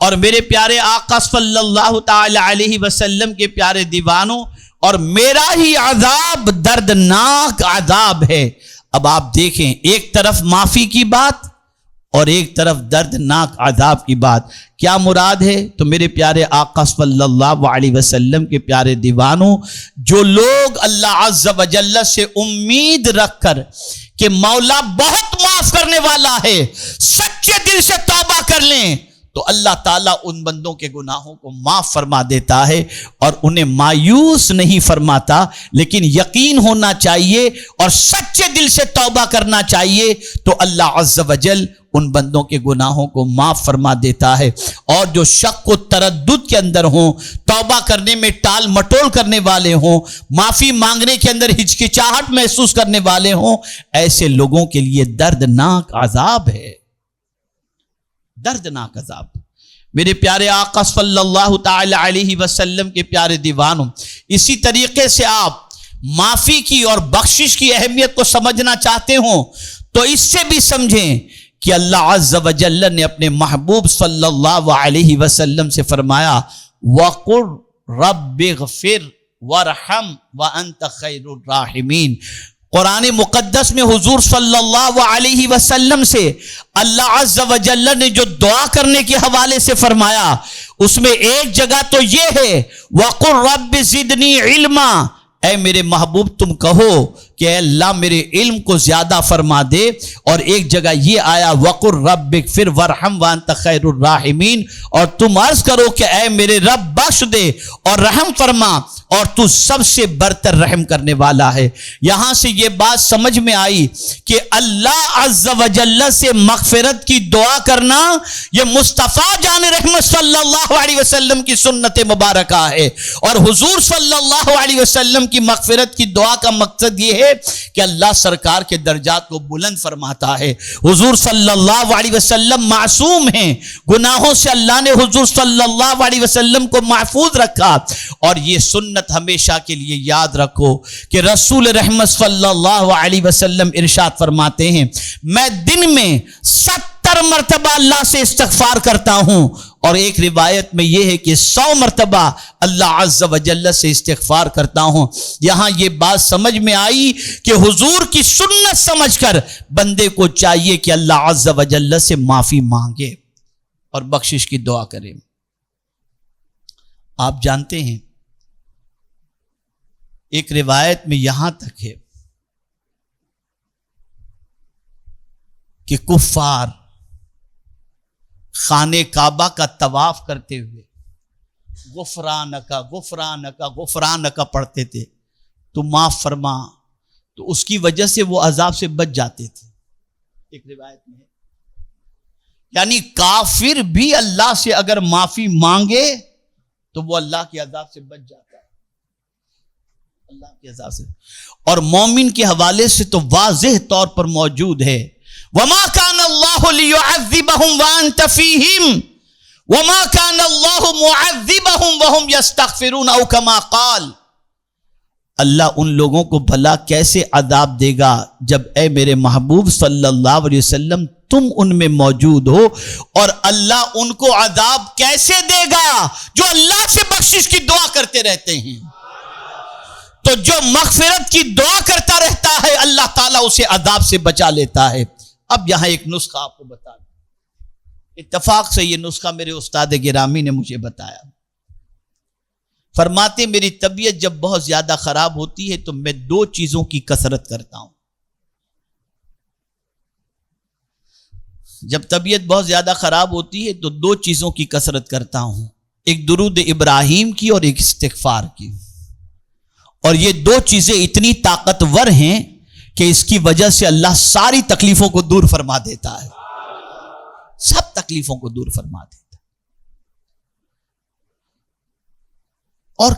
اور میرے پیارے آقا صلی اللہ تعالی علیہ وسلم کے پیارے دیوانوں، اور میرا ہی عذاب دردناک عذاب ہے. اب آپ دیکھیں، ایک طرف معافی کی بات اور ایک طرف دردناک عذاب کی بات، کیا مراد ہے؟ تو میرے پیارے آقا صلی اللہ علیہ وسلم کے پیارے دیوانوں، جو لوگ اللہ عز و جل سے امید رکھ کر کہ مولا بہت معاف کرنے والا ہے، سچے دل سے توبہ کر لیں تو اللہ تعالیٰ ان بندوں کے گناہوں کو معاف فرما دیتا ہے اور انہیں مایوس نہیں فرماتا. لیکن یقین ہونا چاہیے اور سچے دل سے توبہ کرنا چاہیے تو اللہ عز و جل ان بندوں کے گناہوں کو معاف فرما دیتا ہے. اور جو شک و تردد کے اندر ہوں، توبہ کرنے میں ٹال مٹول کرنے والے ہوں، معافی مانگنے کے اندر ہچکچاہٹ محسوس کرنے والے ہوں، ایسے لوگوں کے لیے دردناک عذاب ہے، دردناک عذاب. میرے پیارے آقا صلی اللہ تعالی علیہ وسلم کے پیارے دیوانوں، اسی طریقے سے آپ معافی کی اور بخشش کی اہمیت کو سمجھنا چاہتے ہوں تو اس سے بھی سمجھیں کہ اللہ عز و جل نے اپنے محبوب صلی اللہ علیہ وسلم سے فرمایا، وَقُلْ رَبِّ اغْفِرْ وَارْحَمْ وَأَنْتَ خَيْرُ الرَّاحِمِينَ. قرآن مقدس میں حضور صلی اللہ علیہ وسلم سے اللہ عز و جل نے جو دعا کرنے کے حوالے سے فرمایا، اس میں ایک جگہ تو یہ ہے وَقُلْ رَبِّ زِدْنِي عِلْمًا، اے میرے محبوب تم کہو کہ اے اللہ میرے علم کو زیادہ فرما دے. اور ایک جگہ یہ آیا وَقُلْ رَبِّ اغْفِرْ وَارْحَمْ وَأَنْتَ خَيْرُ الرَّاحِمِينَ، اور تم عرض کرو کہ اے میرے رب بخش دے اور رحم فرما اور تو سب سے برتر رحم کرنے والا ہے. یہاں سے یہ بات سمجھ میں آئی کہ اللہ عز و جل سے مغفرت کی دعا کرنا یہ مصطفیٰ جان رحمت صلی اللہ علیہ وسلم کی سنت مبارکہ ہے. اور حضور صلی اللہ علیہ وسلم کی مغفرت کی دعا کا مقصد یہ ہے کہ اللہ سرکار کے درجات کو بلند فرماتا ہے. حضور صلی اللہ علیہ وسلم معصوم ہیں، گناہوں سے اللہ نے حضور صلی اللہ علیہ وسلم کو محفوظ رکھا. اور یہ سنت ہمیشہ کے لیے یاد رکھو کہ رسول رحمت صلی اللہ علیہ وسلم ارشاد فرماتے ہیں، میں دن میں 70 70 مرتبہ اللہ سے استغفار کرتا ہوں، اور ایک روایت میں یہ ہے کہ 100 مرتبہ اللہ عز و جل سے استغفار کرتا ہوں۔ یہاں یہ بات سمجھ میں آئی کہ حضور کی سنت سمجھ کر بندے کو چاہیے کہ اللہ عز و جل سے معافی مانگے اور بخشش کی دعا کرے۔ آپ جانتے ہیں ایک روایت میں یہاں تک ہے کہ کفار خانہ کعبہ کا طواف کرتے ہوئے غفرانک غفرانک غفرانک پڑھتے تھے، تو معاف فرما، تو اس کی وجہ سے وہ عذاب سے بچ جاتے تھے۔ ایک روایت میں ہے یعنی کافر بھی اللہ سے اگر معافی مانگے تو وہ اللہ کے عذاب سے بچ جاتا ہے، اللہ کے عذاب سے۔ اور مومن کے حوالے سے تو واضح طور پر موجود ہے، وَمَا كَانَ اللَّهُ لِيُعَذِّبَهُمْ وَأَنْتَ فِيهِمْ وَمَا كَانَ اللَّهُ مُعَذِّبَهُمْ وَهُمْ يَسْتَغْفِرُونَ أَوْ كَمَا قَالَ۔ اللہ ان لوگوں کو بھلا کیسے عذاب دے گا جب اے میرے محبوب صلی اللہ علیہ وسلم تم ان میں موجود ہو، اور اللہ ان کو عذاب کیسے دے گا جو اللہ سے بخشش کی دعا کرتے رہتے ہیں۔ تو جو مغفرت کی دعا کرتا رہتا ہے اللہ تعالیٰ اسے عذاب سے بچا لیتا ہے۔ اب یہاں ایک نسخہ آپ کو بتا دوں، اتفاق سے یہ نسخہ میرے استاد گرامی نے مجھے بتایا۔ فرماتے میری طبیعت جب بہت زیادہ خراب ہوتی ہے تو میں 2 چیزوں کی کثرت کرتا ہوں۔ جب طبیعت بہت زیادہ خراب ہوتی ہے تو 2 چیزوں کی کثرت کرتا ہوں، ایک درود ابراہیم کی اور ایک استغفار کی۔ اور یہ 2 چیزیں اتنی طاقتور ہیں کہ اس کی وجہ سے اللہ ساری تکلیفوں کو دور فرما دیتا ہے، سب تکلیفوں کو دور فرما دیتا ہے۔ اور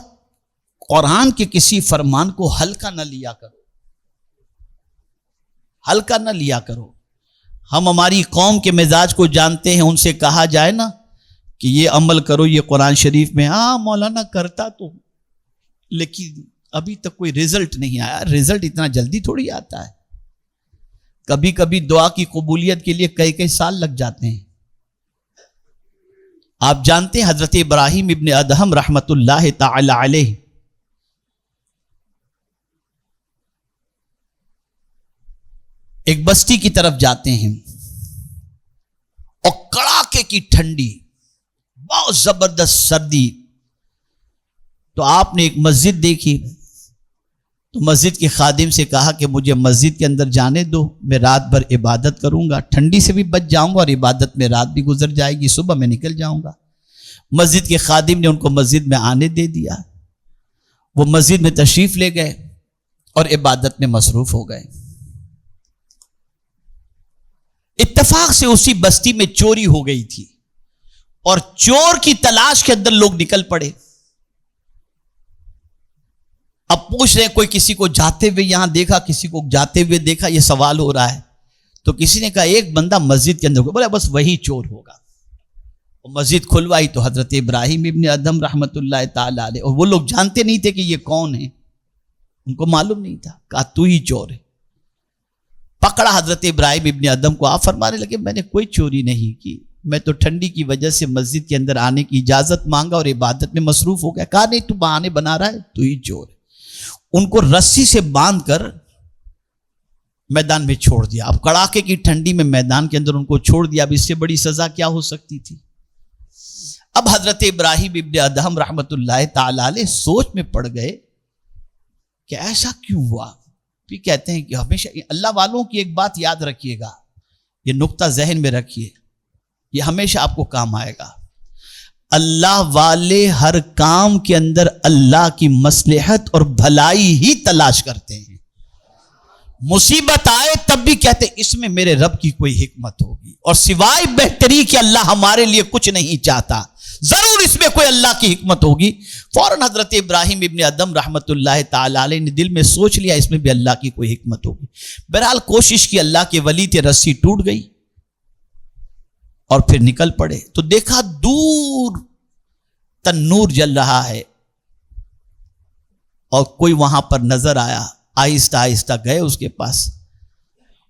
قرآن کے کسی فرمان کو ہلکا نہ لیا کرو، ہلکا نہ لیا کرو۔ ہم ہماری قوم کے مزاج کو جانتے ہیں، ان سے کہا جائے نا کہ یہ عمل کرو یہ قرآن شریف میں، ہاں مولانا کرتا تو، لیکن ابھی تک کوئی رزلٹ نہیں آیا۔ رزلٹ اتنا جلدی تھوڑی آتا ہے، کبھی کبھی دعا کی قبولیت کے لیے کئی سال لگ جاتے ہیں۔ آپ جانتے ہیں حضرت ابراہیم ابن ادہم رحمت اللہ تعالی علیہ ایک بستی کی طرف جاتے ہیں اور کڑاکے کی ٹھنڈی، بہت زبردست سردی، تو آپ نے ایک مسجد دیکھی، تو مسجد کے خادم سے کہا کہ مجھے مسجد کے اندر جانے دو، میں رات بھر عبادت کروں گا، ٹھنڈی سے بھی بچ جاؤں گا اور عبادت میں رات بھی گزر جائے گی، صبح میں نکل جاؤں گا۔ مسجد کے خادم نے ان کو مسجد میں آنے دے دیا، وہ مسجد میں تشریف لے گئے اور عبادت میں مصروف ہو گئے۔ اتفاق سے اسی بستی میں چوری ہو گئی تھی اور چور کی تلاش کے اندر لوگ نکل پڑے۔ اب پوچھ رہے کوئی کسی کو جاتے ہوئے یہاں دیکھا، کسی کو جاتے ہوئے دیکھا، یہ سوال ہو رہا ہے۔ تو کسی نے کہا ایک بندہ مسجد کے اندر ہوگا، بولے بس وہی چور ہوگا۔ اور مسجد کھلوائی تو حضرت ابراہیم ابن ادہم رحمت اللہ تعالی علیہ، اور وہ لوگ جانتے نہیں تھے کہ یہ کون ہے، ان کو معلوم نہیں تھا، کہا تو ہی چور ہے۔ پکڑا حضرت ابراہیم ابن ادہم کو، آپ فرمانے لگے میں نے کوئی چوری نہیں کی، میں تو ٹھنڈی کی وجہ سے مسجد کے اندر آنے کی اجازت مانگا اور عبادت میں مصروف ہو گیا۔ کہا نہیں تو بہانے بنا رہا ہے، تو ہی چور ہے۔ ان کو رسی سے باندھ کر میدان میں چھوڑ دیا۔ اب کڑاکے کی ٹھنڈی میں میدان کے اندر ان کو چھوڑ دیا، اب اس سے بڑی سزا کیا ہو سکتی تھی؟ اب حضرت ابراہیم ابن ادہم رحمت اللہ تعالی علیہ سوچ میں پڑ گئے کہ ایسا کیوں ہوا۔ پھر کہتے ہیں کہ ہمیشہ اللہ والوں کی ایک بات یاد رکھیے گا، یہ نقطہ ذہن میں رکھیے، یہ ہمیشہ آپ کو کام آئے گا۔ اللہ والے ہر کام کے اندر اللہ کی مصلحت اور بھلائی ہی تلاش کرتے ہیں۔ مصیبت آئے تب بھی کہتے اس میں میرے رب کی کوئی حکمت ہوگی، اور سوائے بہتری کہ اللہ ہمارے لیے کچھ نہیں چاہتا، ضرور اس میں کوئی اللہ کی حکمت ہوگی۔ فوراً حضرت ابراہیم ابن ادہم رحمت اللہ تعالی علیہ نے دل میں سوچ لیا اس میں بھی اللہ کی کوئی حکمت ہوگی۔ بہرحال کوشش کی، اللہ کے ولی تھے، رسی ٹوٹ گئی اور پھر نکل پڑے تو دیکھا دور تنور جل رہا ہے اور کوئی وہاں پر نظر آیا، آہستہ آہستہ گئے اس کے پاس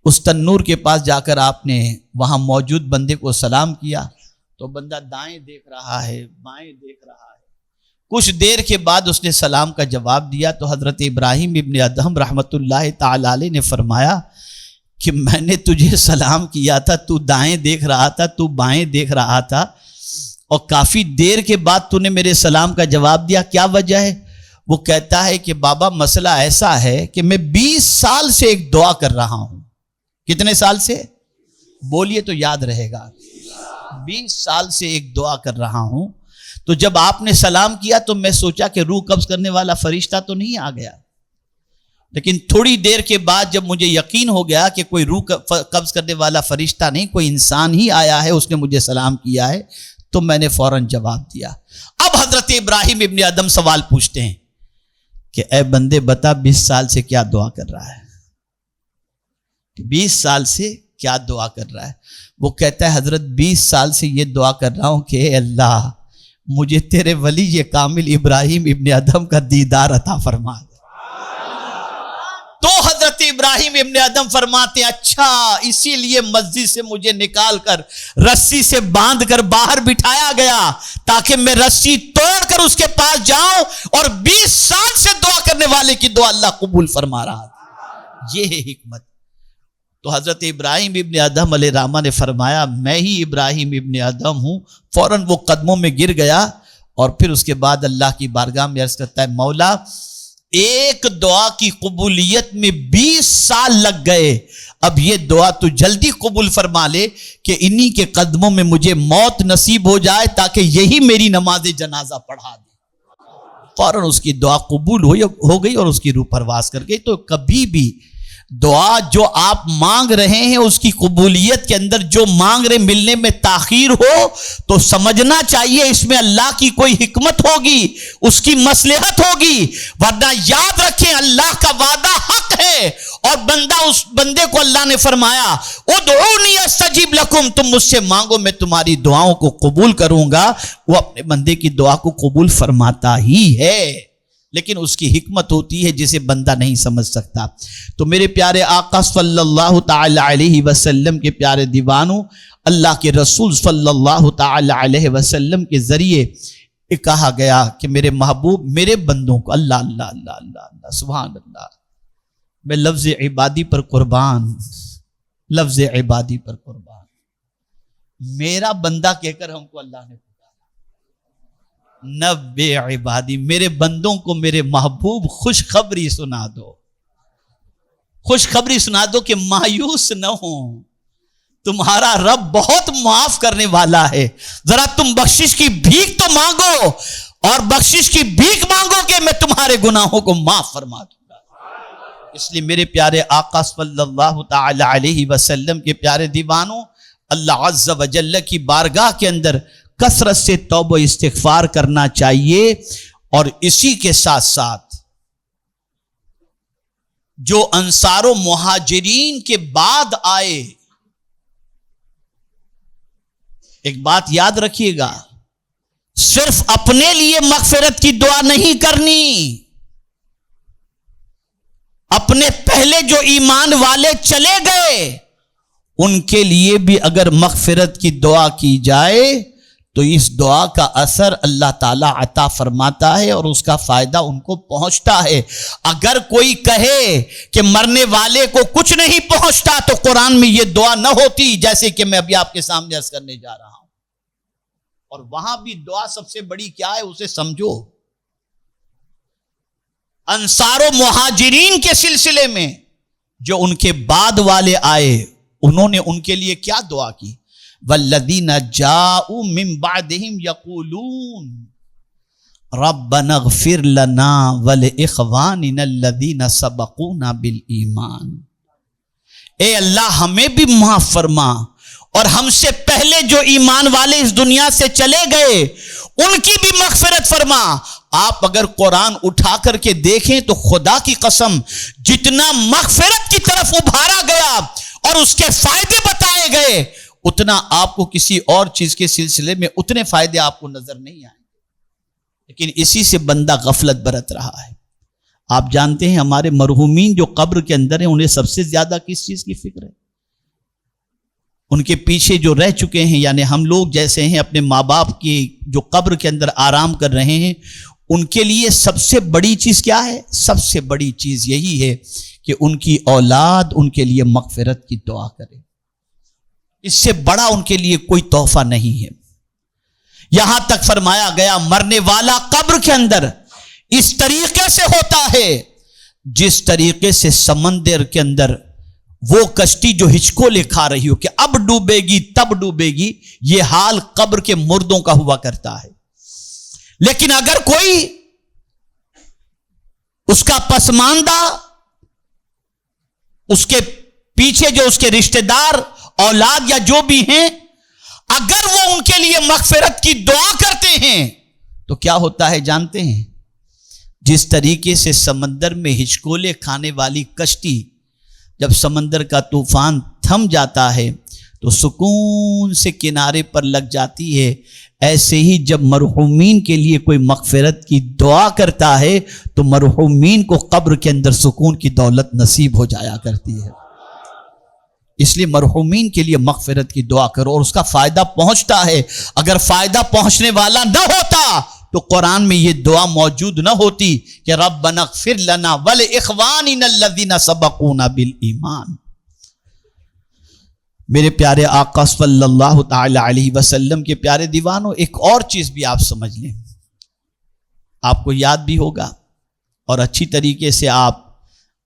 اس تنور کے پاس جا کر آپ نے وہاں موجود بندے کو سلام کیا تو بندہ دائیں دیکھ رہا ہے، بائیں دیکھ رہا ہے۔ کچھ دیر کے بعد اس نے سلام کا جواب دیا تو حضرت ابراہیم ابن ادہم رحمۃ اللہ تعالی علیہ نے فرمایا کہ میں نے تجھے سلام کیا تھا، تو دائیں دیکھ رہا تھا، تو بائیں دیکھ رہا تھا، اور کافی دیر کے بعد تو نے میرے سلام کا جواب دیا، کیا وجہ ہے؟ وہ کہتا ہے کہ بابا مسئلہ ایسا ہے کہ میں 20 سال سے ایک دعا کر رہا ہوں۔ کتنے سال سے؟ بولیے تو یاد رہے گا۔ 20 سال سے ایک دعا کر رہا ہوں، تو جب آپ نے سلام کیا تو میں سوچا کہ روح قبض کرنے والا فرشتہ تو نہیں آ گیا، لیکن تھوڑی دیر کے بعد جب مجھے یقین ہو گیا کہ کوئی روح قبض کرنے والا فرشتہ نہیں، کوئی انسان ہی آیا ہے، اس نے مجھے سلام کیا ہے، تو میں نے فوراً جواب دیا۔ اب حضرت ابراہیم ابن ادم سوال پوچھتے ہیں کہ اے بندے بتا 20 سال سے کیا دعا کر رہا ہے؟ 20 سال سے کیا دعا کر رہا ہے؟ وہ کہتا ہے حضرت 20 سال سے یہ دعا کر رہا ہوں کہ اے اللہ مجھے تیرے ولی یہ کامل ابراہیم ابن ادم کا دیدار عطا فرما دے۔ تو حضرت ابراہیم ابن ادم فرماتے ہیں اچھا اسی لیے مسجد سے مجھے نکال کر رسی سے باندھ کر باہر بٹھایا گیا تاکہ میں رسی توڑ کر اس کے پاس جاؤں، اور 20 سال سے دعا کرنے والے کی دعا اللہ قبول فرما رہا تھا۔ یہ ہے حکمت۔ تو حضرت ابراہیم ابن ادم علیہ الرحمہ نے فرمایا میں ہی ابراہیم ابن ادم ہوں۔ فوراً وہ قدموں میں گر گیا اور پھر اس کے بعد اللہ کی بارگاہ میں عرض کرتا ہے مولا ایک دعا کی قبولیت میں 20 سال لگ گئے، اب یہ دعا تو جلدی قبول فرما لے کہ انہی کے قدموں میں مجھے موت نصیب ہو جائے تاکہ یہی میری نماز جنازہ پڑھا دے۔ فوراً اس کی دعا قبول ہو گئی اور اس کی روح پرواز کر گئی۔ تو کبھی بھی دعا جو آپ مانگ رہے ہیں اس کی قبولیت کے اندر جو مانگ رہے ملنے میں تاخیر ہو تو سمجھنا چاہیے اس میں اللہ کی کوئی حکمت ہوگی، اس کی مصلحت ہوگی، ورنہ یاد رکھیں اللہ کا وعدہ حق ہے، اور اس بندے کو اللہ نے فرمایا ادعونی استجیب لکم، تم مجھ سے مانگو میں تمہاری دعاؤں کو قبول کروں گا۔ وہ اپنے بندے کی دعا کو قبول فرماتا ہی ہے، لیکن اس کی حکمت ہوتی ہے جسے بندہ نہیں سمجھ سکتا۔ تو میرے پیارے آقا صلی اللہ تعالی علیہ وسلم کے پیارے دیوانوں، اللہ کے رسول صلی اللہ تعالی علیہ وسلم کے ذریعے کہا گیا کہ میرے محبوب میرے بندوں کو اللہ اللہ اللہ اللہ اللہ سبحان اللہ، میں لفظ عبادی پر قربان، لفظ عبادی پر قربان، میرا بندہ کہہ کر ہم کو اللہ نے نبے عبادی، میرے بندوں کو میرے محبوب خوشخبری سنا دو، خوشخبری سنا دو کہ مایوس نہ ہوں، تمہارا رب بہت معاف کرنے والا ہے، ذرا تم بخشش کی بھیک تو مانگو، اور بخشش کی بھیک مانگو کہ میں تمہارے گناہوں کو معاف فرما دوں گا۔ اس لیے میرے پیارے آقا صلی اللہ تعالی علیہ وسلم کے پیارے دیوانوں، اللہ عز و جل کی بارگاہ کے اندر کثرت سے توبہ استغفار کرنا چاہیے، اور اسی کے ساتھ ساتھ جو انصار و مہاجرین کے بعد آئے، ایک بات یاد رکھیے گا، صرف اپنے لیے مغفرت کی دعا نہیں کرنی، اپنے پہلے جو ایمان والے چلے گئے ان کے لیے بھی اگر مغفرت کی دعا کی جائے تو اس دعا کا اثر اللہ تعالیٰ عطا فرماتا ہے اور اس کا فائدہ ان کو پہنچتا ہے۔ اگر کوئی کہے کہ مرنے والے کو کچھ نہیں پہنچتا تو قرآن میں یہ دعا نہ ہوتی، جیسے کہ میں ابھی آپ کے سامنے عرض کرنے جا رہا ہوں۔ اور وہاں بھی دعا سب سے بڑی کیا ہے اسے سمجھو۔ انصار و مہاجرین کے سلسلے میں جو ان کے بعد والے آئے انہوں نے ان کے لیے کیا دعا کی؟ والذین جاءوا من بعدهم یقولون ربنا اغفر لنا ولاخواننا الذین سبقونا بالایمان، اے اللہ ہمیں بھی معاف فرما اور ہم سے پہلے جو ایمان والے اس دنیا سے چلے گئے ان کی بھی مغفرت فرما۔ آپ اگر قرآن اٹھا کر کے دیکھیں تو خدا کی قسم جتنا مغفرت کی طرف ابھارا گیا اور اس کے فائدے بتائے گئے اتنا آپ کو کسی اور چیز کے سلسلے میں اتنے فائدے آپ کو نظر نہیں آئیں گے، لیکن اسی سے بندہ غفلت برت رہا ہے۔ آپ جانتے ہیں ہمارے مرحومین جو قبر کے اندر ہیں انہیں سب سے زیادہ کس چیز کی فکر ہے؟ ان کے پیچھے جو رہ چکے ہیں، یعنی ہم لوگ جیسے ہیں اپنے ماں باپ کی جو قبر کے اندر آرام کر رہے ہیں، ان کے لیے سب سے بڑی چیز کیا ہے؟ سب سے بڑی چیز یہی ہے کہ ان کی اولاد ان کے لیے مغفرت کی دعا کرے. اس سے بڑا ان کے لیے کوئی تحفہ نہیں ہے. یہاں تک فرمایا گیا مرنے والا قبر کے اندر اس طریقے سے ہوتا ہے جس طریقے سے سمندر کے اندر وہ کشتی جو ہچکولے کھا رہی ہو کہ اب ڈوبے گی تب ڈوبے گی، یہ حال قبر کے مردوں کا ہوا کرتا ہے. لیکن اگر کوئی اس کا پسماندہ، اس کے پیچھے جو اس کے رشتہ دار، اولاد یا جو بھی ہیں، اگر وہ ان کے لیے مغفرت کی دعا کرتے ہیں تو کیا ہوتا ہے جانتے ہیں؟ جس طریقے سے سمندر میں ہچکولے کھانے والی کشتی جب سمندر کا طوفان تھم جاتا ہے تو سکون سے کنارے پر لگ جاتی ہے، ایسے ہی جب مرحومین کے لیے کوئی مغفرت کی دعا کرتا ہے تو مرحومین کو قبر کے اندر سکون کی دولت نصیب ہو جایا کرتی ہے. اس لیے مرحومین کے لیے مغفرت کی دعا کرو اور اس کا فائدہ پہنچتا ہے. اگر فائدہ پہنچنے والا نہ ہوتا تو قرآن میں یہ دعا موجود نہ ہوتی کہ ربنا اغفر لنا ولاخواننا الذین سبقونا بالایمان. میرے پیارے آقا صلی اللہ تعالی علیہ وسلم کے پیارے دیوانوں، ایک اور چیز بھی آپ سمجھ لیں، آپ کو یاد بھی ہوگا اور اچھی طریقے سے آپ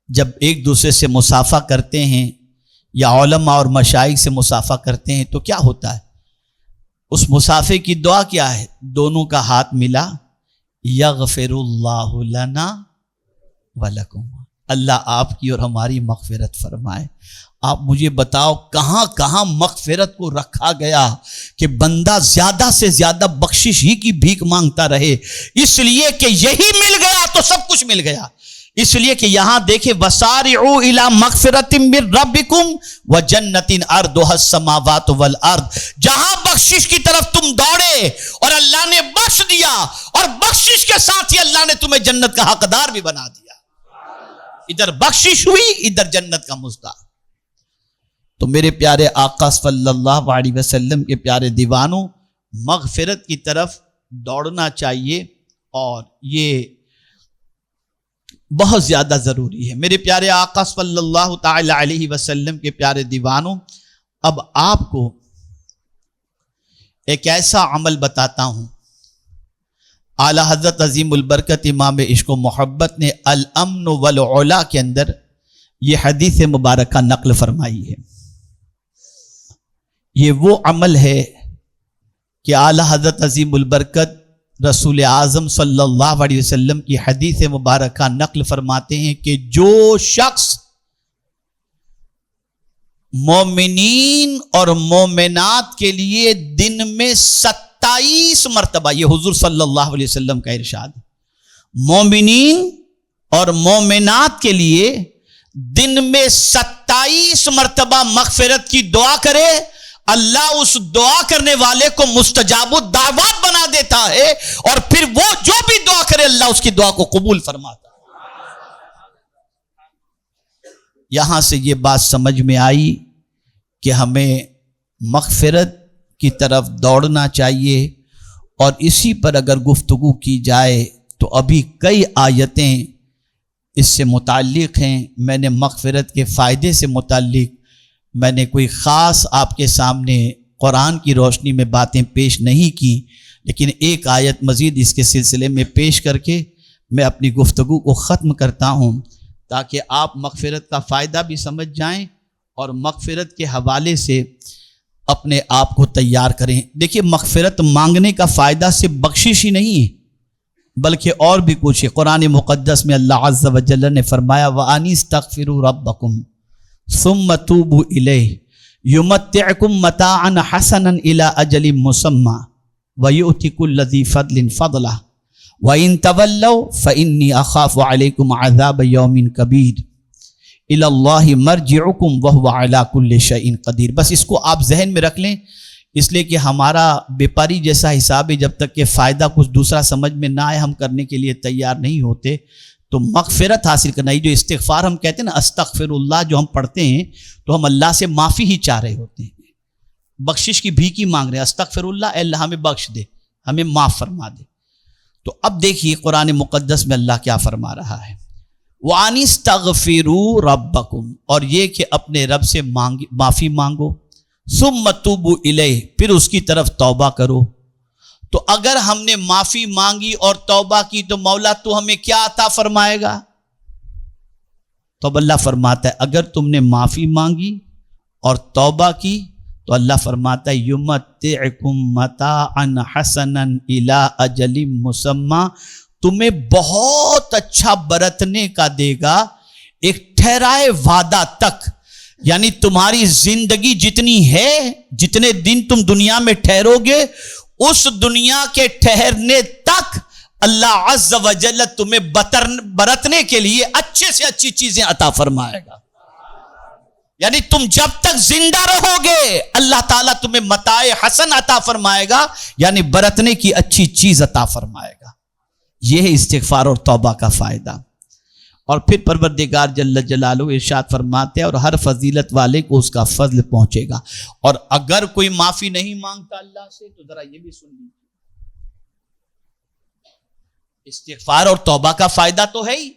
جب ایک دوسرے سے مصافحہ کرتے ہیں یا علماء اور مشائخ سے مصافحہ کرتے ہیں تو کیا ہوتا ہے؟ اس مصافحے کی دعا کیا ہے؟ دونوں کا ہاتھ ملا، یغفر اللہ لنا ولکم، اللہ آپ کی اور ہماری مغفرت فرمائے. آپ مجھے بتاؤ کہاں کہاں مغفرت کو رکھا گیا کہ بندہ زیادہ سے زیادہ بخشش ہی کی بھیک مانگتا رہے، اس لیے کہ یہی مل گیا تو سب کچھ مل گیا. اس لیے کہ یہاں دیکھیں وسارعوا الی مغفرۃ من ربکم وجنۃ عرضها السماوات والارض، جہاں بخشش کی طرف تم دوڑے اور اللہ نے بخش دیا اور بخشش کے ساتھ ہی اللہ نے تمہیں جنت کا حقدار بھی بنا دیا. ادھر بخشش ہوئی، ادھر جنت کا مستحق. تو میرے پیارے آقا صلی اللہ علیہ وسلم کے پیارے دیوانوں، مغفرت کی طرف دوڑنا چاہیے اور یہ بہت زیادہ ضروری ہے. میرے پیارے آقا صلی اللہ تعالی علیہ وسلم کے پیارے دیوانوں، اب آپ کو ایک ایسا عمل بتاتا ہوں. اعلی حضرت عظیم البرکت امام عشق و محبت نے الامن والعلا کے اندر یہ حدیث مبارکہ نقل فرمائی ہے. یہ وہ عمل ہے کہ اعلی حضرت عظیم البرکت رسول اعظم صلی اللہ علیہ وسلم کی حدیث مبارکہ نقل فرماتے ہیں کہ جو شخص مومنین اور مومنات کے لیے دن میں 27 مرتبہ، یہ حضور صلی اللہ علیہ وسلم کا ارشاد، مومنین اور مومنات کے لیے دن میں 27 مرتبہ مغفرت کی دعا کرے، اللہ اس دعا کرنے والے کو مستجاب الدعوات بنا دیتا ہے اور پھر وہ جو بھی دعا کرے اللہ اس کی دعا کو قبول فرماتا ہے. یہاں سے یہ بات سمجھ میں آئی کہ ہمیں مغفرت کی طرف دوڑنا چاہیے اور اسی پر اگر گفتگو کی جائے تو ابھی کئی آیتیں اس سے متعلق ہیں. میں نے مغفرت کے فائدے سے متعلق میں نے کوئی خاص آپ کے سامنے قرآن کی روشنی میں باتیں پیش نہیں کی، لیکن ایک آیت مزید اس کے سلسلے میں پیش کر کے میں اپنی گفتگو کو ختم کرتا ہوں تاکہ آپ مغفرت کا فائدہ بھی سمجھ جائیں اور مغفرت کے حوالے سے اپنے آپ کو تیار کریں. دیکھیے مغفرت مانگنے کا فائدہ صرف بخشش ہی نہیں ہے بلکہ اور بھی کچھ ہے. قرآن مقدس میں اللہ عز و جل نے فرمایا وَأَنِ اسْتَغْفِرُوا رَبَّكُمْ ثم توبوا الیہ یمتعکم متاعا حسنا الی اجل مسمی ویؤتی کل ذی فضل فضلہ وان تولوا فانی اخاف علیکم عذاب یوم کبیر الی اللہ مرجعکم وہو علی کل شیء قدیر. بس اس کو آپ ذہن میں رکھ لیں، اس لیے کہ ہمارا بیپاری جیسا حساب ہے، جب تک کہ فائدہ کچھ دوسرا سمجھ میں نہ آئے ہم کرنے کے لیے تیار نہیں ہوتے. تو مغفرت حاصل کرنا، یہ جو استغفار ہم کہتے ہیں نا، استغفر اللہ جو ہم پڑھتے ہیں تو ہم اللہ سے معافی ہی چاہ رہے ہوتے ہیں، بخشش کی بھیک ہی مانگ رہے ہیں، استغفر اللہ، اے اللہ ہمیں بخش دے، ہمیں معاف فرما دے۔ تو اب دیکھیے قرآن مقدس میں اللہ کیا فرما رہا ہے، وَأَنِ اسْتَغْفِرُوا رَبَّكُمْ، اور یہ کہ اپنے رب سے معافی مانگو، ثُمَّ تُوبُوا إِلَيْهِ، پھر اس کی طرف توبہ کرو۔ تو اگر ہم نے معافی مانگی اور توبہ کی تو مولا تو ہمیں کیا عطا فرمائے گا؟ تو اب اللہ فرماتا ہے اگر تم نے معافی مانگی اور توبہ کی تو اللہ فرماتا ہے یُمَتِّعْکُم مَتَاعًا حَسَنًا إِلَىٰ أَجَلٍ مُّسَمًّى، تمہیں بہت اچھا برتنے کا دے گا ایک ٹھہرائے وعدہ تک، یعنی تمہاری زندگی جتنی ہے، جتنے دن تم دنیا میں ٹھہرو گے، اس دنیا کے ٹھہرنے تک اللہ عز و جل تمہیں برتنے کے لیے اچھے سے اچھی چیزیں عطا فرمائے گا۔ یعنی تم جب تک زندہ رہو گے اللہ تعالیٰ تمہیں متاع حسن عطا فرمائے گا، یعنی برتنے کی اچھی چیز عطا فرمائے گا۔ یہ ہے استغفار اور توبہ کا فائدہ۔ اور پھر پروردگار جل جلالہ ارشاد فرماتے ہیں اور ہر فضیلت والے کو اس کا فضل پہنچے گا۔ اور اگر کوئی معافی نہیں مانگتا اللہ سے تو ذرا یہ بھی سن لیجیے، استغفار اور توبہ کا فائدہ تو ہے ہی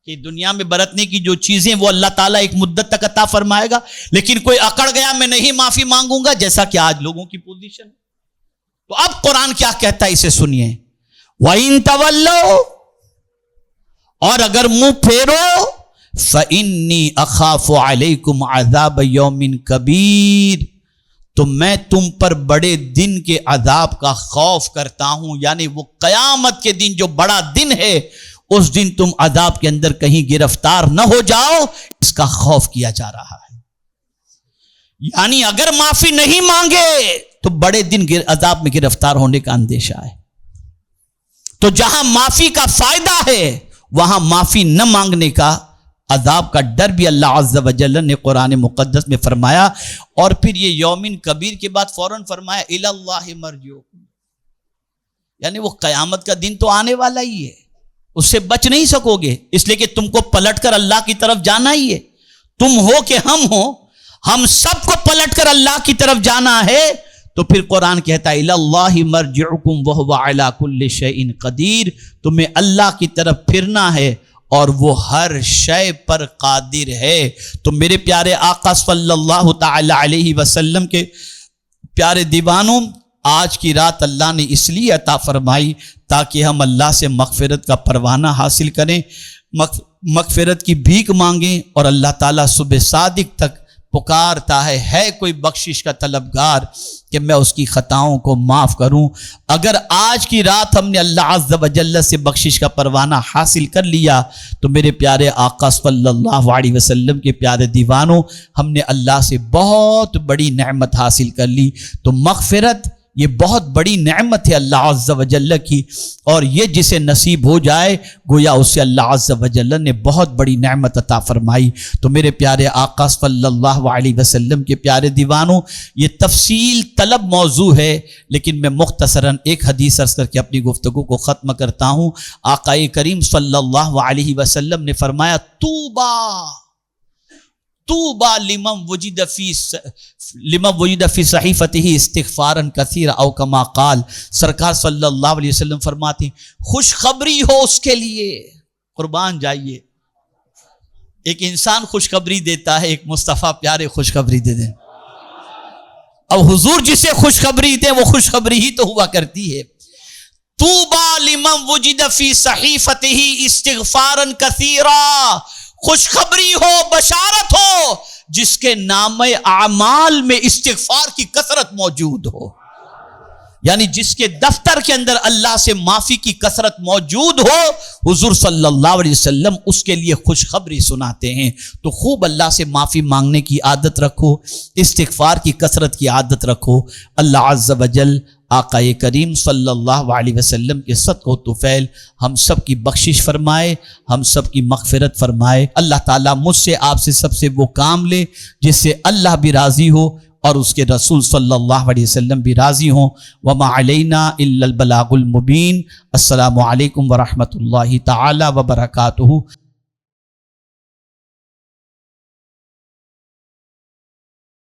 کہ دنیا میں برتنے کی جو چیزیں وہ اللہ تعالیٰ ایک مدت تک عطا فرمائے گا، لیکن کوئی اکڑ گیا میں نہیں معافی مانگوں گا، جیسا کہ آج لوگوں کی پوزیشن۔ تو اب قرآن کیا کہتا ہے اسے سنیے، وَإِن تَوَلَّوْا، اور اگر منہ پھیرو، فَإِنِّي أَخَافُ عَلَيْكُمْ عَذَابَ يَوْمٍ كَبِيرٍ، تو میں تم پر بڑے دن کے عذاب کا خوف کرتا ہوں، یعنی وہ قیامت کے دن جو بڑا دن ہے، اس دن تم عذاب کے اندر کہیں گرفتار نہ ہو جاؤ، اس کا خوف کیا جا رہا ہے۔ یعنی اگر معافی نہیں مانگے تو بڑے دن عذاب میں گرفتار ہونے کا اندیشہ ہے۔ تو جہاں معافی کا فائدہ ہے وہاں معافی نہ مانگنے کا عذاب کا ڈر بھی اللہ عز و جل نے قرآن مقدس میں فرمایا۔ اور پھر یہ یومن کبیر کے بعد فوراً فرمایا الی اللہ مرجعکم، یعنی وہ قیامت کا دن تو آنے والا ہی ہے، اس سے بچ نہیں سکو گے، اس لیے کہ تم کو پلٹ کر اللہ کی طرف جانا ہی ہے، تم ہو کہ ہم ہو، ہم سب کو پلٹ کر اللہ کی طرف جانا ہے۔ تو پھر قرآن کہتا ہے الی اللہ مرجعکم وہو علی کل شیء قدیر، تمہیں اللہ کی طرف پھرنا ہے اور وہ ہر شے پر قادر ہے۔ تو میرے پیارے آقا صلی اللہ تعالی علیہ وسلم کے پیارے دیوانوں، آج کی رات اللہ نے اس لیے عطا فرمائی تاکہ ہم اللہ سے مغفرت کا پروانہ حاصل کریں، مغفرت کی بھیک مانگیں، اور اللہ تعالیٰ صبح صادق تک پکارتا ہے کوئی بخشش کا طلبگار کہ میں اس کی خطاؤں کو معاف کروں۔ اگر آج کی رات ہم نے اللہ عز و جل سے بخشش کا پروانہ حاصل کر لیا تو میرے پیارے آقا صلی اللہ علیہ وسلم کے پیارے دیوانوں، ہم نے اللہ سے بہت بڑی نعمت حاصل کر لی۔ تو مغفرت یہ بہت بڑی نعمت ہے اللہ عز و جل کی، اور یہ جسے نصیب ہو جائے گویا اسے اللہ عز و جل نے بہت بڑی نعمت عطا فرمائی۔ تو میرے پیارے آقا صلی اللہ علیہ وسلم کے پیارے دیوانوں، یہ تفصیل طلب موضوع ہے، لیکن میں مختصراً ایک حدیث عرض کر کے اپنی گفتگو کو ختم کرتا ہوں۔ آقا کریم صلی اللہ علیہ وسلم نے فرمایا طوبى لمن وجد فی صحیفته استغفارا کثیرا او کما قال، سرکار صلی اللہ علیہ وسلم فرماتے ہیں خوشخبری ہو اس کے لیے، قربان جائیے، ایک انسان خوشخبری دیتا ہے، ایک مصطفیٰ پیارے خوشخبری دے دیں۔ اب حضور جسے خوشخبری دیں وہ خوشخبری ہی تو ہوا کرتی ہے۔ طوبى لمن وجد فی صحیفته استغفارا کثیرا، خوشخبری ہو، بشارت ہو جس کے نام اعمال میں استغفار کی کثرت موجود ہو، یعنی جس کے دفتر کے اندر اللہ سے معافی کی کثرت موجود ہو، حضور صلی اللہ علیہ وسلم اس کے لیے خوشخبری سناتے ہیں۔ تو خوب اللہ سے معافی مانگنے کی عادت رکھو، استغفار کی کثرت کی عادت رکھو۔ اللہ عز و جل آقا کریم صلی اللہ علیہ وسلم کے صدقہ و طفیل ہم سب کی بخشش فرمائے، ہم سب کی مغفرت فرمائے۔ اللہ تعالیٰ مجھ سے آپ سے سب سے وہ کام لے جس سے اللہ بھی راضی ہو اور اس کے رسول صلی اللہ علیہ وسلم بھی راضی ہوں۔ وما علینا الا البلاغ المبین۔ السلام علیکم ورحمۃ اللہ تعالی وبرکاتہ۔